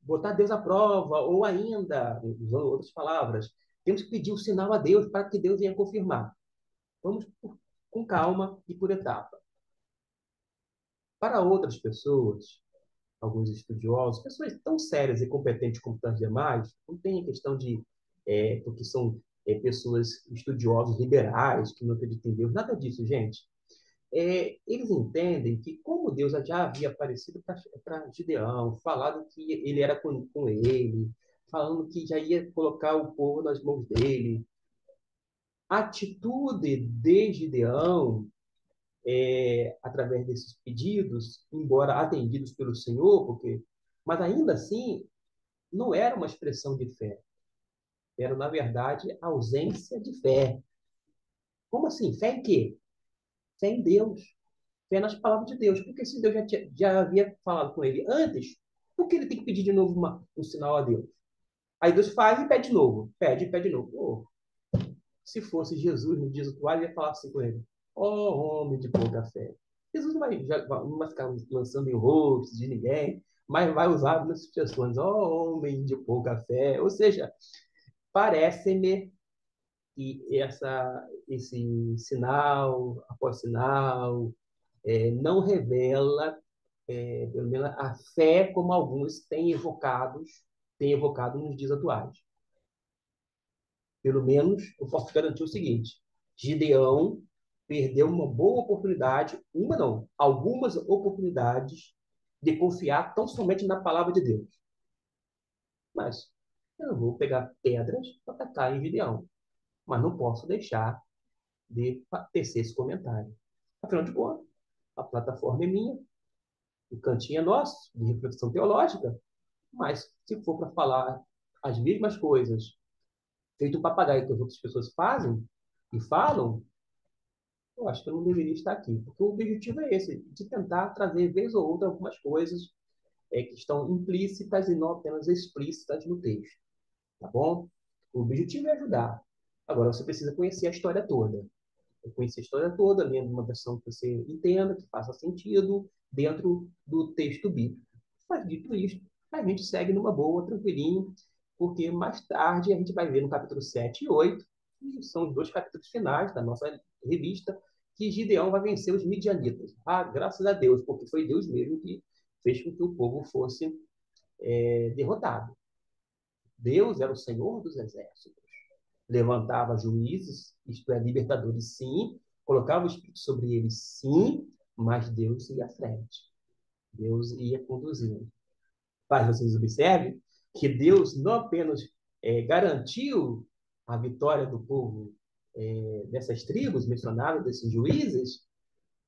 botar Deus à prova, ou ainda, usando outras palavras, temos que pedir um sinal a Deus para que Deus venha confirmar. Vamos com calma e por etapa. Para outras pessoas, alguns estudiosos, pessoas tão sérias e competentes como as demais, não tem a questão de, porque são pessoas estudiosos liberais, que não acreditam em Deus, nada disso, gente. Eles entendem que, como Deus já havia aparecido para Gideão, falado que ele era com ele, falando que já ia colocar o povo nas mãos dele, a atitude de Gideão, através desses pedidos, embora atendidos pelo Senhor, mas ainda assim não era uma expressão de fé, era, na verdade, ausência de fé. Como assim? Fé em quê? Fé em Deus. Fé nas palavras de Deus. Porque se Deus já havia falado com ele antes, por que ele tem que pedir de novo um sinal a Deus? Aí Deus faz e pede de novo. Pede de novo. Oh, se fosse Jesus no dia atual, ele ia falar assim com ele: Oh, homem de pouca fé. Jesus não vai ficar lançando em rosto de ninguém, mas vai usar algumas expressões: Oh, homem de pouca fé. Ou seja, parece-me que esse sinal após sinal não revela, pelo menos, a fé como alguns têm evocado nos dias atuais. Pelo menos, eu posso garantir o seguinte: Gideão perdeu uma boa oportunidade, uma não, algumas oportunidades de confiar tão somente na palavra de Deus. Mas eu não vou pegar pedras para atacar em Gideão, mas não posso deixar de tecer esse comentário. Afinal de contas, a plataforma é minha, o cantinho é nosso, de reflexão teológica, mas se for para falar as mesmas coisas, feito um papagaio que as outras pessoas fazem, e falam, eu acho que eu não deveria estar aqui, porque o objetivo é esse, de tentar trazer, vez ou outra, algumas coisas que estão implícitas e não apenas explícitas no texto, tá bom? O objetivo é ajudar. Agora, você precisa conhecer a história toda. Conhecer a história toda, lendo uma versão que você entenda, que faça sentido dentro do texto bíblico. Mas, dito isto, a gente segue numa boa, tranquilinho, porque mais tarde a gente vai ver no capítulo 7 e 8, que são os dois capítulos finais da nossa revista, que Gideão vai vencer os midianitas. Ah, graças a Deus, porque foi Deus mesmo que fez com que o povo fosse derrotado. Deus era o Senhor dos exércitos. Levantava juízes, isto é, libertadores, sim, colocava o Espírito sobre eles, sim, mas Deus ia à frente. Deus ia conduzindo. Para vocês observem que Deus não apenas garantiu a vitória do povo dessas tribos mencionadas, desses juízes,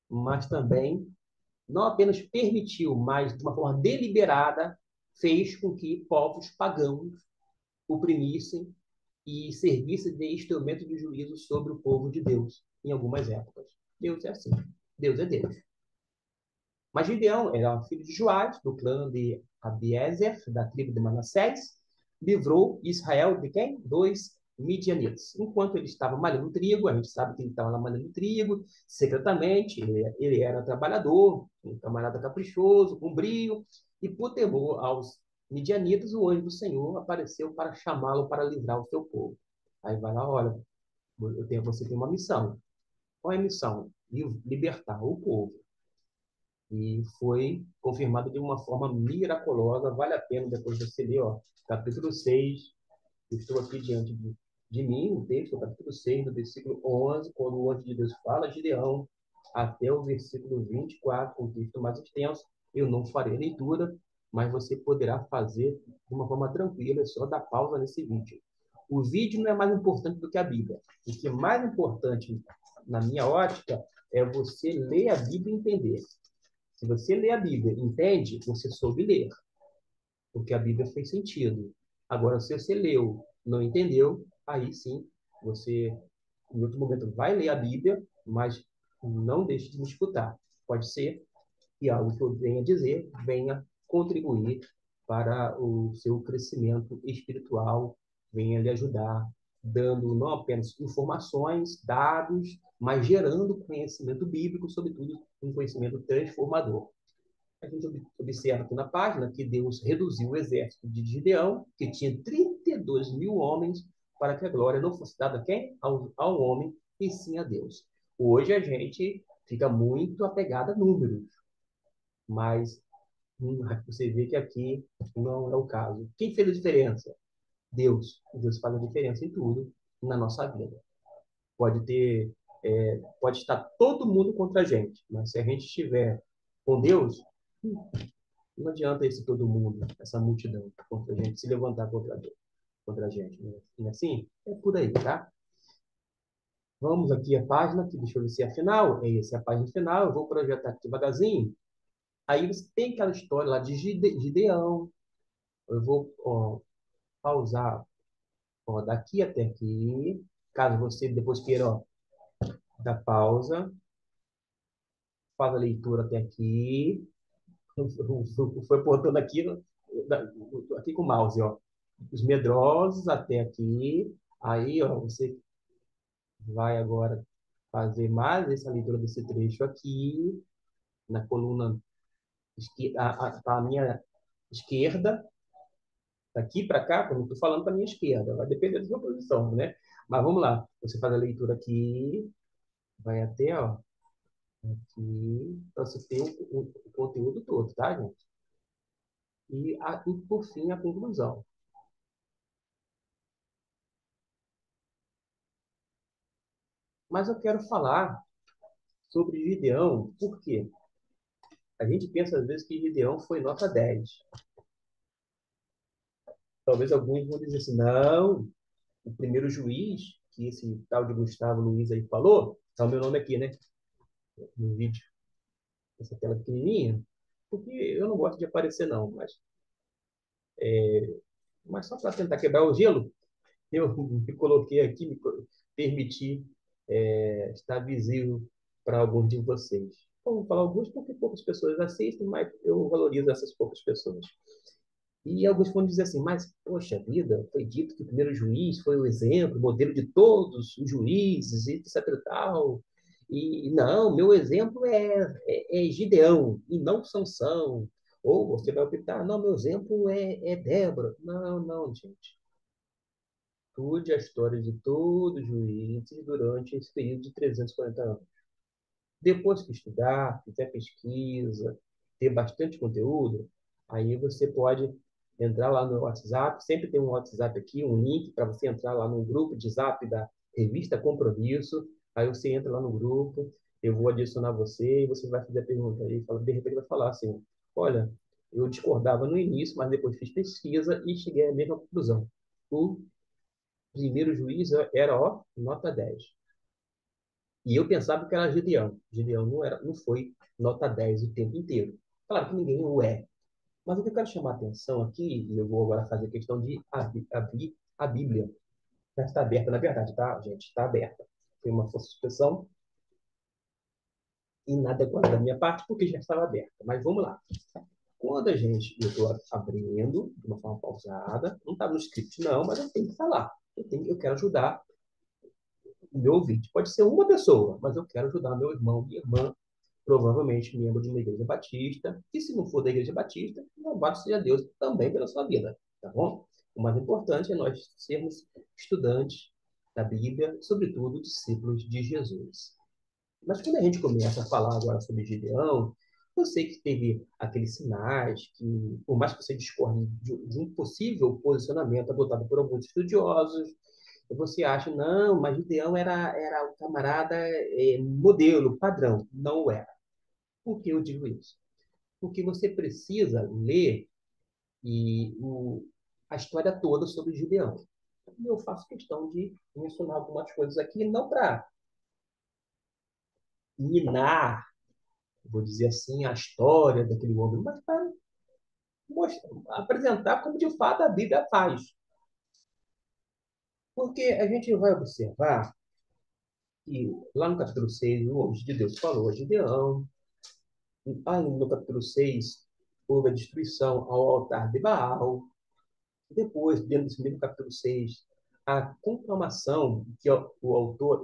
mas também não apenas permitiu, mas de uma forma deliberada fez com que povos pagãos oprimissem e servisse de instrumento de juízo sobre o povo de Deus em algumas épocas. Deus é assim. Deus é Deus. Mas Gideão era filho de Joás, do clã de Abiezer, da tribo de Manassés, livrou Israel de quem? Dos midianitas. Enquanto ele estava malhando trigo, a gente sabe que ele estava lá malhando trigo, secretamente, ele era trabalhador, um camarada caprichoso, com brio, e por temor aos midianitas, o anjo do Senhor apareceu para chamá-lo para livrar o seu povo. Aí vai lá, olha, você tem uma missão. Qual é a missão? Libertar o povo. E foi confirmado de uma forma miraculosa. Vale a pena depois você ler, ó, capítulo 6. Eu estou aqui diante de mim, o texto, capítulo 6, do versículo 11, quando o anjo de Deus fala a Gideão, até o versículo 24, um texto mais extenso. Eu não farei a leitura, mas você poderá fazer de uma forma tranquila, é só dar pausa nesse vídeo. O vídeo não é mais importante do que a Bíblia. O que é mais importante, na minha ótica, é você ler a Bíblia e entender. Se você lê a Bíblia e entende, você soube ler, porque a Bíblia fez sentido. Agora, se você leu, não entendeu, aí sim, você, em outro momento, vai ler a Bíblia, mas não deixe de me escutar. Pode ser que algo que eu venha dizer venha contribuir para o seu crescimento espiritual, venha lhe ajudar, dando não apenas informações, dados, mas gerando conhecimento bíblico, sobretudo um conhecimento transformador. A gente observa aqui na página que Deus reduziu o exército de Gideão, que tinha 32 mil homens, para que a glória não fosse dada a quem? Ao homem, e sim a Deus. Hoje a gente fica muito apegado a números, mas você vê que aqui não é o caso. Quem fez a diferença? Deus. Deus faz a diferença em tudo na nossa vida. Pode ter, pode estar todo mundo contra a gente, mas se a gente estiver com Deus, não adianta esse todo mundo, essa multidão contra a gente, se levantar contra a gente. Né? E assim, é por aí, tá? Vamos aqui a página, que deixa eu ver se é a final. É essa, é a página final. Eu vou projetar aqui devagarzinho. Aí você tem aquela história lá de Gideão. Eu vou pausar daqui até aqui. Caso você depois queira, dar pausa, faz a leitura até aqui. Foi apontando aqui, aqui com o mouse, ó. Os medrosos até aqui. Aí, ó, você vai agora fazer mais essa leitura desse trecho aqui, na coluna esquerda, a minha esquerda, daqui para cá, quando eu estou falando para a minha esquerda, vai depender da sua posição, né? Mas vamos lá, você faz a leitura aqui, vai até, ó, aqui, para você ter o conteúdo todo, tá, gente? E por fim, a conclusão. Mas eu quero falar sobre Gideão, por quê? A gente pensa às vezes que Gideão foi nota 10. Talvez alguns vão dizer assim, não, o primeiro juiz, que esse tal de Gustavo Luiz aí falou, tá o meu nome aqui, né? No vídeo, essa tela pequenininha, porque eu não gosto de aparecer não, mas só para tentar quebrar o gelo, eu me coloquei aqui, me permiti está visível para alguns de vocês. Bom, vou falar alguns porque poucas pessoas assistem, mas eu valorizo essas poucas pessoas. E alguns vão dizer assim, mas, poxa vida, foi dito que o primeiro juiz foi o exemplo, o modelo de todos os juízes, e etc e tal. E não, meu exemplo é Gideão, e não Sansão. Ou você vai optar, não, meu exemplo é Débora. Não, não, gente. Estude a história de todos os juízes durante esse período de 340 anos. Depois que estudar, fizer pesquisa, ter bastante conteúdo, aí você pode entrar lá no WhatsApp. Sempre tem um WhatsApp aqui, um link para você entrar lá no grupo de Zap da revista Compromisso. Aí você entra lá no grupo, eu vou adicionar você e você vai fazer a pergunta aí. De repente vai falar assim: olha, eu discordava no início, mas depois fiz pesquisa e cheguei à mesma conclusão. O primeiro juiz era, ó, nota 10. E eu pensava que era Gideão. Gideão não foi nota 10 o tempo inteiro. Claro que ninguém o é. Mas o que eu quero chamar a atenção aqui, e eu vou agora fazer questão de abrir a Bíblia. Já está aberta, na verdade, tá, gente? Está aberta. Foi uma força de expressão inadequada da minha parte, porque já estava aberta. Mas vamos lá. Quando eu estou abrindo de uma forma pausada, não está no script, não, mas eu tenho que falar. Eu quero ajudar o meu ouvinte. Pode ser uma pessoa, mas eu quero ajudar meu irmão, minha irmã, provavelmente membro de uma igreja batista, e se não for da igreja batista, louvado seja Deus também pela sua vida, tá bom? O mais importante é nós sermos estudantes da Bíblia, sobretudo discípulos de Jesus. Mas quando a gente começa a falar agora sobre Gideão, eu sei que teve aqueles sinais que, por mais que você discorde de um possível posicionamento adotado por alguns estudiosos, você acha, não, mas Gideão era o camarada modelo, padrão. Não era. Por que eu digo isso? Porque você precisa ler a história toda sobre Gideão. Eu faço questão de mencionar algumas coisas aqui, não para minar, vou dizer assim, a história daquele homem, mas para apresentar como de fato a Bíblia faz. Porque a gente vai observar que lá no capítulo 6, o anjo de Deus falou a Gideão. Aí no capítulo 6 houve a destruição ao altar de Baal. Depois, dentro desse mesmo capítulo 6, a conclamação que o autor,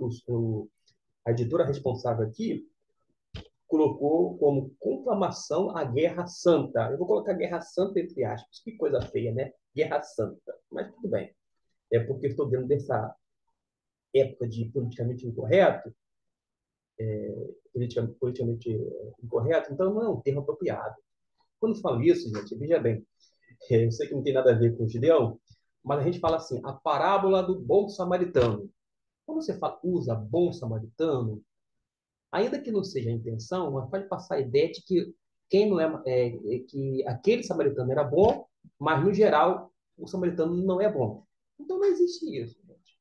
a editora responsável aqui, colocou como conclamação à Guerra Santa. Eu vou colocar Guerra Santa entre aspas. Que coisa feia, né? Guerra Santa. Mas tudo bem. É porque estou dentro dessa época de politicamente incorreto, politicamente incorreto, então não é um termo apropriado. Quando falo isso, gente, veja bem, eu sei que não tem nada a ver com o Gideão, mas a gente fala assim, a parábola do bom samaritano. Quando você usa bom samaritano, ainda que não seja a intenção, mas pode passar a ideia de que quem não que aquele samaritano era bom, mas no geral o samaritano não é bom. Então não existe isso, gente.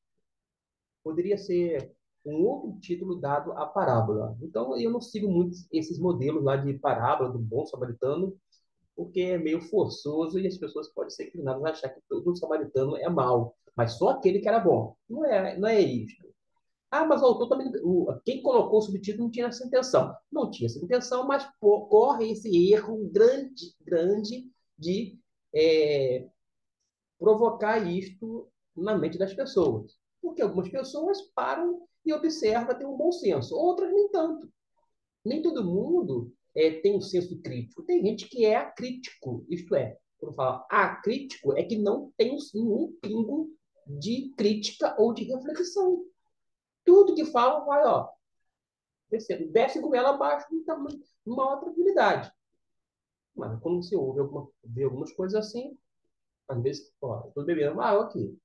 Poderia ser um outro título dado à parábola. Então eu não sigo muito esses modelos lá de parábola do bom samaritano, porque é meio forçoso e as pessoas podem ser inclinadas a achar que todo samaritano é mau, mas só aquele que era bom. Não é isso. Ah, mas o autor também, quem colocou o subtítulo não tinha essa intenção. Não tinha essa intenção, mas corre esse erro grande, grande de é, provocar isto na mente das pessoas. Porque algumas pessoas param e observam, têm um bom senso, outras nem tanto. Nem todo mundo tem um senso crítico. Tem gente que é acrítico, isto é, quando fala acrítico, é que não tem nenhum pingo de crítica ou de reflexão. Tudo que fala vai, ó, descendo, desce com ela abaixo numa maior tranquilidade. Mas quando você vê algumas coisas assim, às vezes, ó, eu tô bebendo uma água aqui,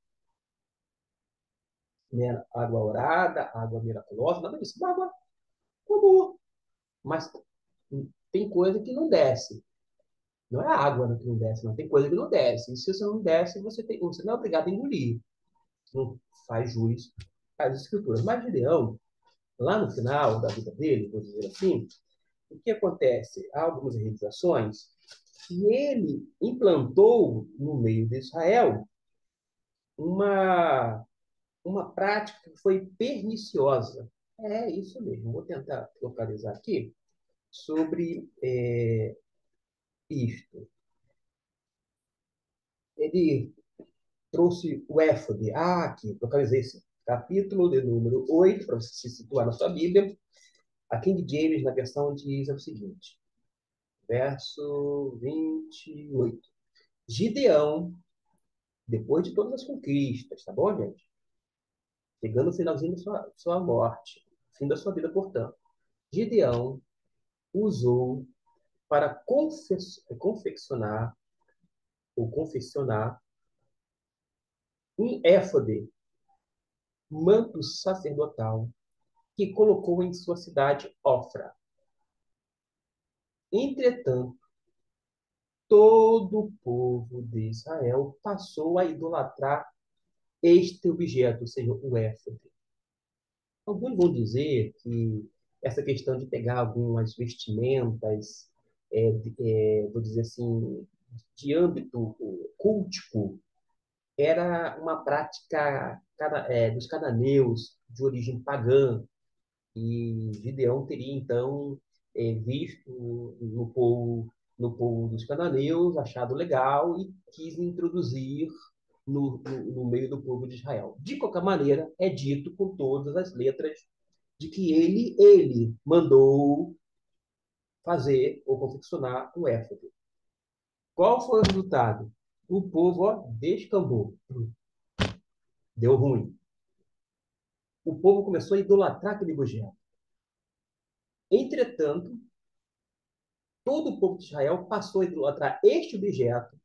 né? Água orada, água miraculosa, nada disso, uma água comum. Mas tem coisa que não desce. Não é a água, né, que não desce, não. Tem coisa que não desce. E se você não desce, você não é obrigado a engolir. Não faz jus às escrituras. Mas Gideão, lá no final da vida dele, vou dizer assim, o que acontece? Há algumas realizações que ele implantou no meio de Israel uma, uma prática que foi perniciosa. É isso mesmo. Vou tentar localizar aqui sobre isto. Ele trouxe o éfode. Ah, aqui, localizei esse capítulo de número 8 para você se situar na sua Bíblia. A King James, na versão, diz o seguinte, verso 28. Gideão, depois de todas as conquistas, tá bom, gente? Chegando no finalzinho da sua morte, fim da sua vida, portanto. Gideão usou para confeccionar ou confeccionar um éfode, manto sacerdotal, que colocou em sua cidade Ofra. Entretanto, todo o povo de Israel passou a idolatrar este objeto, ou seja, o éfode. Alguns vão dizer que essa questão de pegar algumas vestimentas, vou dizer assim, de âmbito cultico, era uma prática dos cananeus de origem pagã, e Gideão teria, então, visto no povo dos cananeus, achado legal e quis introduzir no meio do povo de Israel. De qualquer maneira, é dito com todas as letras de que ele mandou fazer ou confeccionar o éfode. Qual foi o resultado? O povo, ó, descambou. Deu ruim. O povo começou a idolatrar aquele objeto. Entretanto, todo o povo de Israel passou a idolatrar este objeto,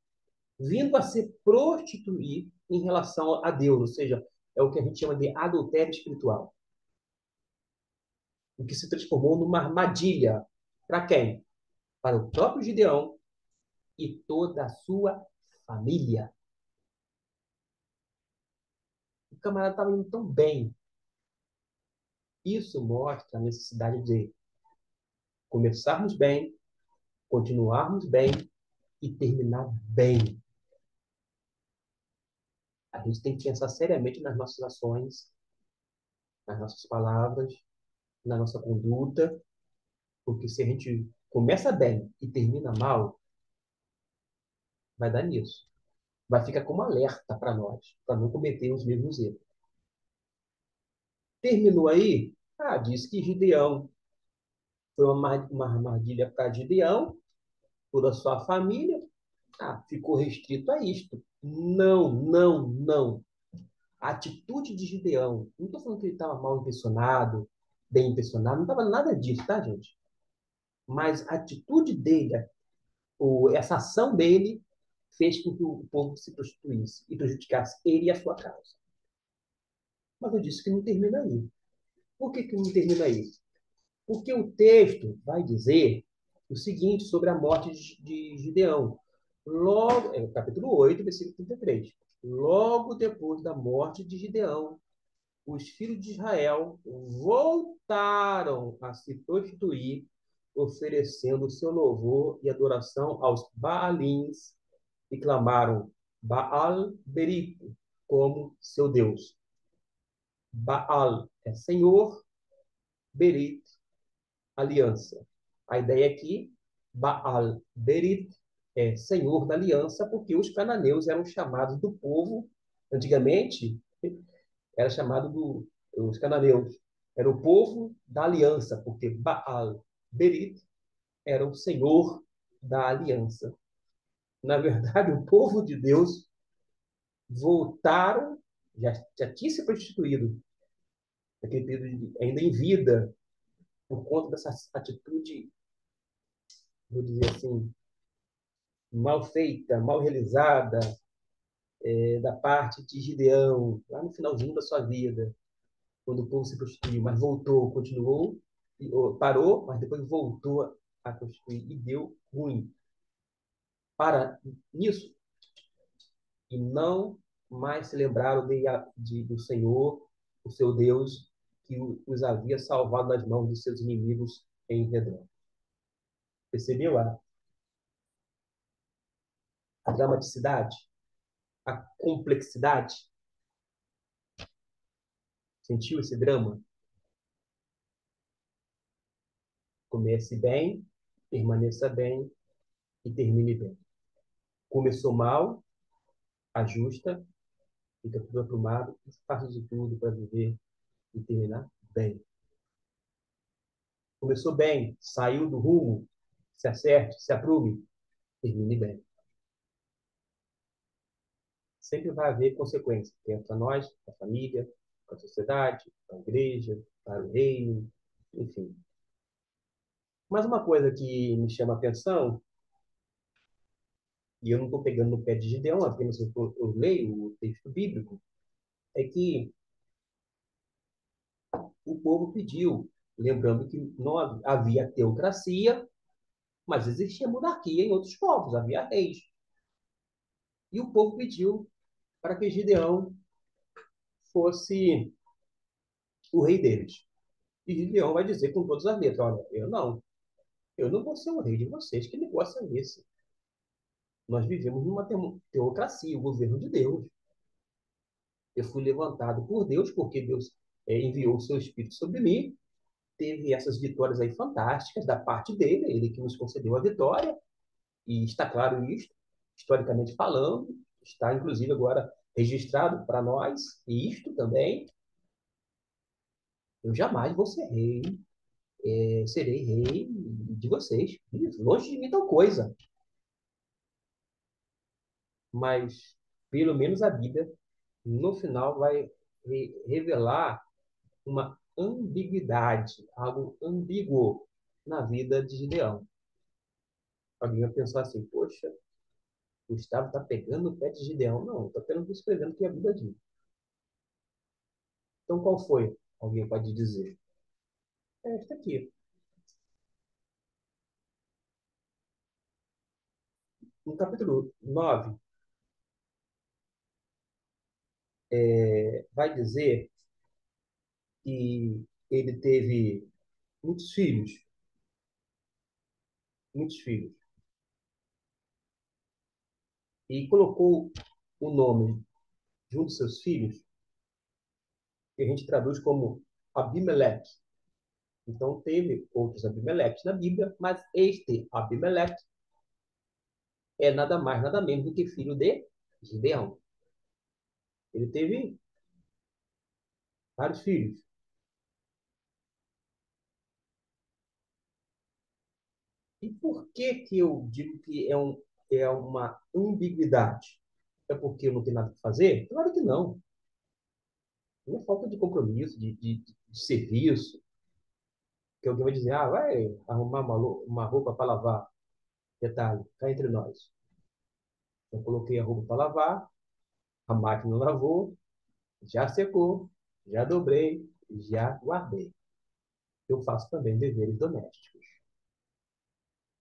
vindo a se prostituir em relação a Deus, ou seja, é o que a gente chama de adultério espiritual, o que se transformou numa armadilha. Para quem? Para o próprio Gideão e toda a sua família. O camarada estava indo tão bem. Isso mostra a necessidade de começarmos bem, continuarmos bem e terminar bem. A gente tem que pensar seriamente nas nossas ações, nas nossas palavras, na nossa conduta, porque se a gente começa bem e termina mal, vai dar nisso. Vai ficar como alerta para nós, para não cometer os mesmos erros. Terminou aí? Ah, disse que Gideão foi uma armadilha para Gideão, toda a sua família. Ah, ficou restrito a isto. Não, não, não. A atitude de Gideão, não estou falando que ele estava mal intencionado, bem intencionado, não estava nada disso, tá, gente? Mas a atitude dele, essa ação dele, fez com que o povo se prostituísse e prejudicasse ele e a sua casa. Mas eu disse que não termina aí. Por que não termina aí? Porque o texto vai dizer o seguinte sobre a morte de Gideão. Logo, capítulo 8, versículo 33. Logo depois da morte de Gideão, os filhos de Israel voltaram a se prostituir, oferecendo seu louvor e adoração aos Baalins e clamaram Baal Berito como seu Deus. Baal é Senhor, Berit, aliança. A ideia aqui, Baal Berit é Senhor da aliança, porque os cananeus eram chamados do povo, antigamente, era chamado os cananeus, era o povo da aliança, porque Baal Berit era o Senhor da aliança. Na verdade, o povo de Deus voltaram, já tinha se prostituído, naquele período ainda em vida, por conta dessa atitude, vou dizer assim, mal feita, mal realizada, da parte de Gideão, lá no finalzinho da sua vida, quando o povo se prostituiu, mas voltou, continuou, parou, mas depois voltou a prostituir e deu ruim. Para nisso, e não mais se lembraram do Senhor, o seu Deus, que os havia salvado das mãos dos seus inimigos em redor. Percebeu a dramaticidade, a complexidade? Sentiu esse drama? Comece bem, permaneça bem e termine bem. Começou mal, ajusta, fica tudo aprumado, faça de tudo para viver e terminar bem. Começou bem, saiu do rumo, se acerte, se aprume, termine bem. Sempre vai haver consequências, tanto para nós, para a família, para a sociedade, para a igreja, para o reino, enfim. Mas uma coisa que me chama a atenção, e eu não estou pegando no pé de Gideão, apenas eu leio o texto bíblico, é que o povo pediu, lembrando que não havia teocracia, mas existia monarquia em outros povos, havia reis. E o povo pediu para que Gideão fosse o rei deles. E Gideão vai dizer com todas as letras: olha, eu não vou ser o rei de vocês, que negócio é esse? Nós vivemos numa teocracia, o governo de Deus. Eu fui levantado por Deus, porque Deus enviou o seu Espírito sobre mim. Teve essas vitórias aí fantásticas da parte dele, ele que nos concedeu a vitória, e está claro isso, historicamente falando, está inclusive agora registrado para nós, e isto também, eu jamais vou ser rei, serei rei de vocês, longe de mim tal coisa, mas pelo menos a Bíblia, no final, vai revelar uma ambiguidade, algo ambíguo na vida de Gideão. Alguém vai pensar assim: poxa, Gustavo está pegando o pé de Gideão. Não, está apenas descrevendo o que a Bíblia diz. Então, qual foi? Alguém pode dizer. É esta aqui. No capítulo 9, vai dizer que ele teve muitos filhos, muitos filhos, e colocou o nome de um dos seus filhos, que a gente traduz como Abimeleque. Então, teve outros Abimeleques na Bíblia, mas este Abimeleque é nada mais, nada menos do que filho de Gideão. Ele teve vários filhos. E por que que eu digo que é uma ambiguidade? É porque eu não tenho nada para fazer? Claro que não. Não é falta de compromisso, de serviço, que alguém vai dizer: ah, vai arrumar uma roupa para lavar. Detalhe, cá entre nós. Eu coloquei a roupa para lavar, a máquina lavou, já secou, já dobrei, já guardei. Eu faço também deveres domésticos.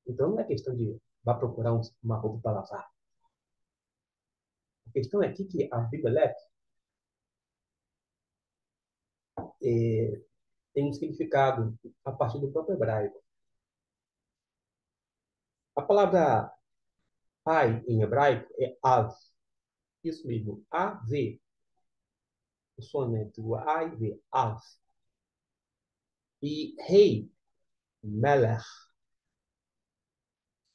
Então não é questão de vá procurar uma roupa para lavar. A questão é aqui que a Bíblia tem um significado a partir do próprio hebraico. A palavra pai em hebraico é av, isso mesmo, A-V, o soneto A e V, av. E rei, melech.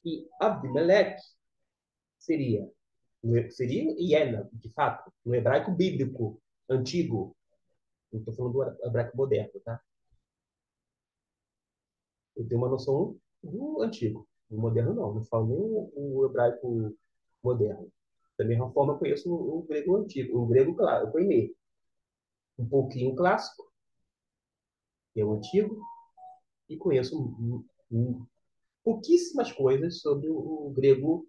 E Abimelech seria, seria e é, de fato, no hebraico bíblico, antigo. Não estou falando do hebraico moderno, tá? Eu tenho uma noção do antigo. Do moderno, não. Não falo nem o hebraico moderno. Da mesma forma, eu conheço o grego antigo, o grego, claro, eu conheço um pouquinho clássico, que é o antigo, e conheço pouquíssimas coisas sobre o grego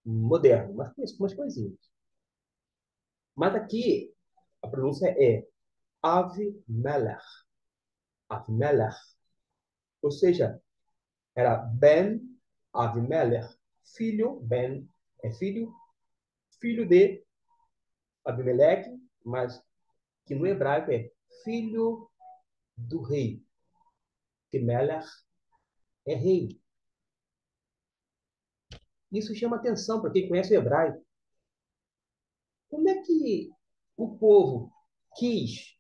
moderno, mas conheço umas coisinhas. Mas aqui, a pronúncia é Avimelech. Avimelech. Ou seja, era Ben Avimelech. Filho, Ben é filho, filho de Abimeleque, mas que no hebraico é filho do rei. Que Melech é rei. Isso chama atenção para quem conhece o hebraico. Como é que o povo quis,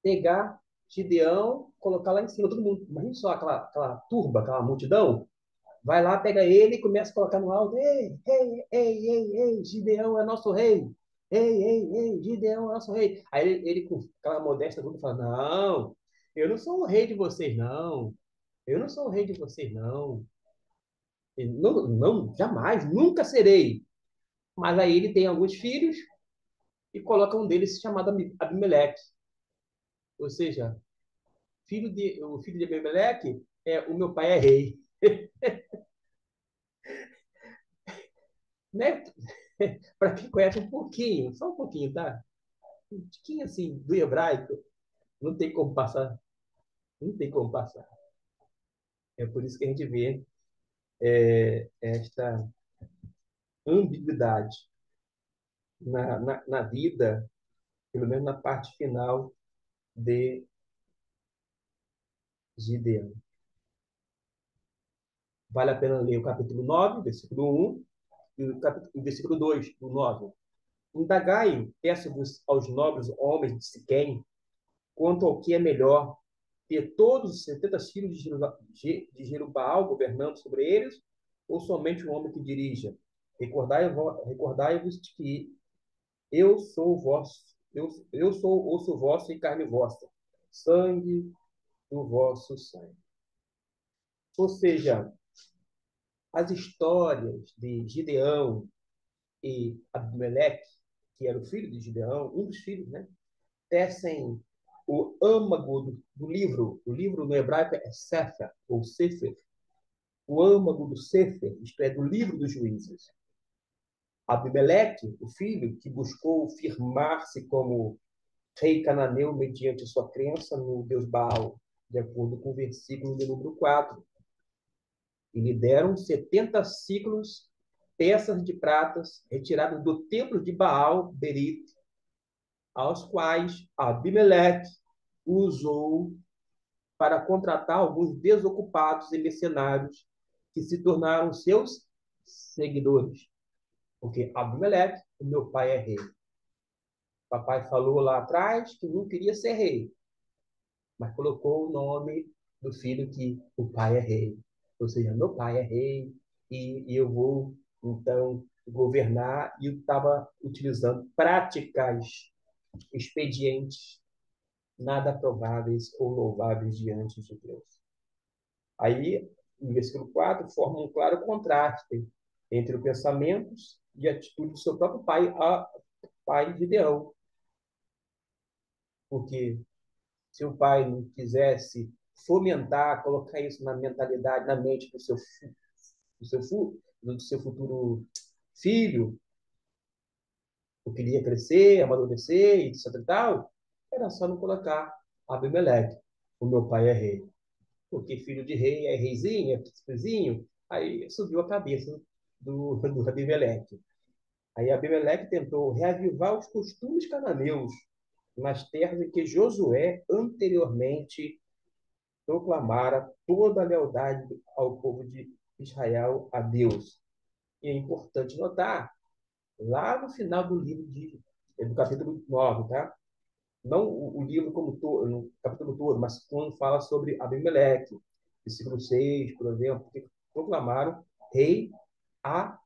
pegar Gideão, colocar lá em cima, todo mundo. Imagina só aquela turba, aquela multidão. Vai lá, pega ele e começa a colocar no alto. Ei, ei, ei, ei, ei, Gideão é nosso rei. Ei, ei, ei, Gideão é nosso rei. Aí ele com aquela modesta tudo fala: Não, eu não sou o rei de vocês, não. Eu não sou o rei de vocês, não. Não, não, jamais, nunca serei. Mas aí ele tem alguns filhos e coloca um deles chamado Abimeleque. Ou seja, o filho de Abimeleque é o meu pai é rei. Né? Para quem conhece um pouquinho, só um pouquinho, tá? Um tiquinho assim, do hebraico, não tem como passar. Não tem como passar. É por isso que a gente vê esta ambiguidade na vida, pelo menos na parte final de Gideão. Vale a pena ler o capítulo 9, versículo 1, e o versículo 2, do 9. Indagai, peço-vos aos nobres homens de Siquém, quanto ao que é melhor, ter todos os 70 filhos de Jerubaal governando sobre eles, ou somente um homem que dirija? Recordai-vos de que eu sou vosso, eu sou osso vosso e carne vossa, sangue do vosso sangue. Ou seja, as histórias de Gideão e Abimeleque, que era o filho de Gideão, um dos filhos, né? Tecem o âmago do livro. O livro no hebraico é Sefer, ou Sefer. O âmago do Sefer, isto é, do livro dos juízes. Abimeleque, o filho, que buscou firmar-se como rei cananeu mediante sua crença no Deus Baal, de acordo com o versículo de número 4. E lhe deram 70 ciclos, peças de pratas, retiradas do templo de Baal, Berit, aos quais Abimeleque usou para contratar alguns desocupados e mercenários que se tornaram seus seguidores. Porque Abimeleque, o meu pai é rei. Papai falou lá atrás que não queria ser rei, mas colocou o nome do filho que o pai é rei. Ou seja, meu pai é rei e eu vou, então, governar. E eu estava utilizando práticas, expedientes, nada prováveis ou louváveis diante de Deus. Aí, no versículo 4, forma um claro contraste entre os pensamentos e a atitude do seu próprio pai, pai de Gideão. Porque se o pai não quisesse fomentar, colocar isso na mentalidade, na mente do seu futuro filho, que queria crescer, amadurecer, etc e tal, era só não colocar Abimeleque. O meu pai é rei. Porque filho de rei é reizinho, é príncipezinho. Aí subiu a cabeça do Abimeleque. Aí Abimeleque tentou reavivar os costumes cananeus nas terras em que Josué anteriormente proclamara toda a lealdade ao povo de Israel a Deus. E é importante notar, lá no final do capítulo 9, tá? Não o livro como todo, no capítulo todo, mas quando fala sobre Abimeleque, versículo 6, por exemplo, que proclamaram rei a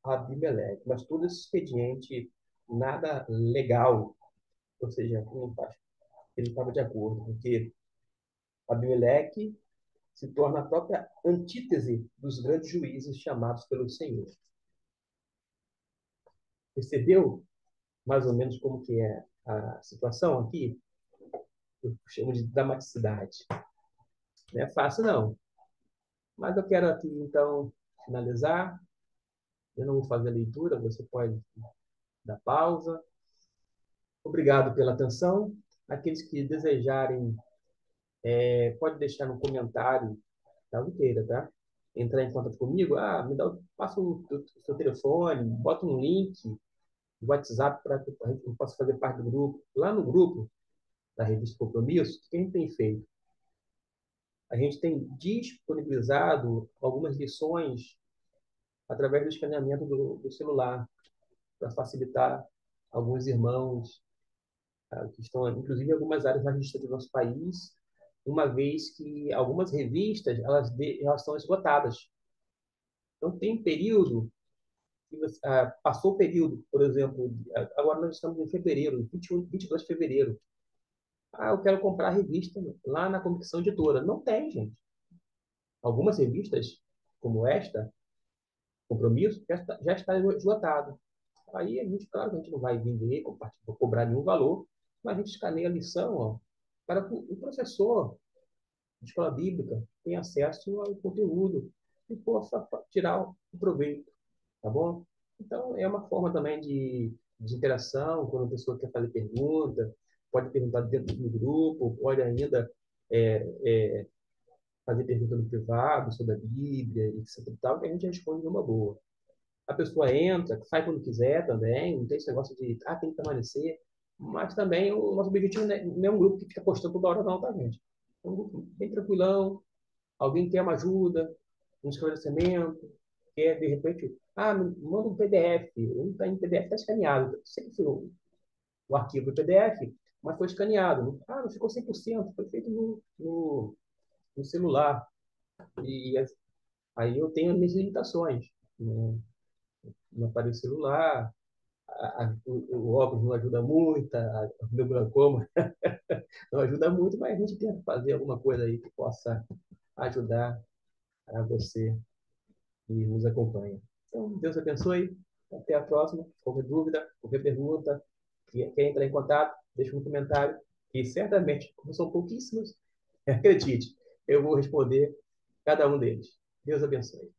Abimeleque. Mas todo esse expediente, nada legal, ou seja, ele estava de acordo, porque Abimeleque se torna a própria antítese dos grandes juízes chamados pelo Senhor. Percebeu mais ou menos como que é a situação aqui? Eu chamo de dramaticidade. Não é fácil, não. Mas eu quero aqui, então, finalizar. Eu não vou fazer a leitura, você pode dar pausa. Obrigado pela atenção. Aqueles que desejarem, pode deixar no comentário, caso queira, tá? Entrar em contato comigo, passa o seu telefone, bota um link do WhatsApp para que a gente possa fazer parte do grupo. Lá no grupo da Revista Compromisso, o que a gente tem feito? A gente tem disponibilizado algumas lições através do escaneamento do celular, para facilitar alguns irmãos que estão, inclusive, em algumas áreas mais distantes do nosso país, uma vez que algumas revistas, elas estão esgotadas. Então, tem um período, que passou o período, por exemplo, agora nós estamos em fevereiro, 21, 22 de fevereiro. Ah, eu quero comprar a revista lá na Conexão Editora. Não tem, gente. Algumas revistas, como esta, Compromisso, já está esgotado. Aí a gente, claro, a gente não vai vender, compartilhar, cobrar nenhum valor, mas a gente escaneia a lição, ó, para que o professor de escola bíblica tenha acesso ao conteúdo e possa tirar o proveito, tá bom? Então, é uma forma também de interação, quando a pessoa quer fazer pergunta, pode perguntar dentro do grupo, pode ainda fazer pergunta no privado sobre a Bíblia, etc e tal, que a gente responde numa boa. A pessoa entra, sai quando quiser também, não tem esse negócio de, tem que permanecer, mas também o nosso objetivo não é um grupo que fica postando toda hora não, tá, gente? É um grupo bem tranquilão, alguém quer uma ajuda, um esclarecimento, quer, de repente, manda um PDF, não está em PDF, está escaneado. Sempre foi o arquivo do PDF, mas foi escaneado. Não ficou 100%, foi feito no celular. E aí eu tenho as minhas limitações, né? No aparelho celular, o óculos não ajuda muito, o meu glaucoma não ajuda muito, mas a gente tenta fazer alguma coisa aí que possa ajudar a você que nos acompanha. Então, Deus abençoe. Até a próxima. Qualquer dúvida, qualquer pergunta, quer entrar em contato, deixe um comentário. E certamente, como são pouquíssimos, acredite, eu vou responder cada um deles. Deus abençoe.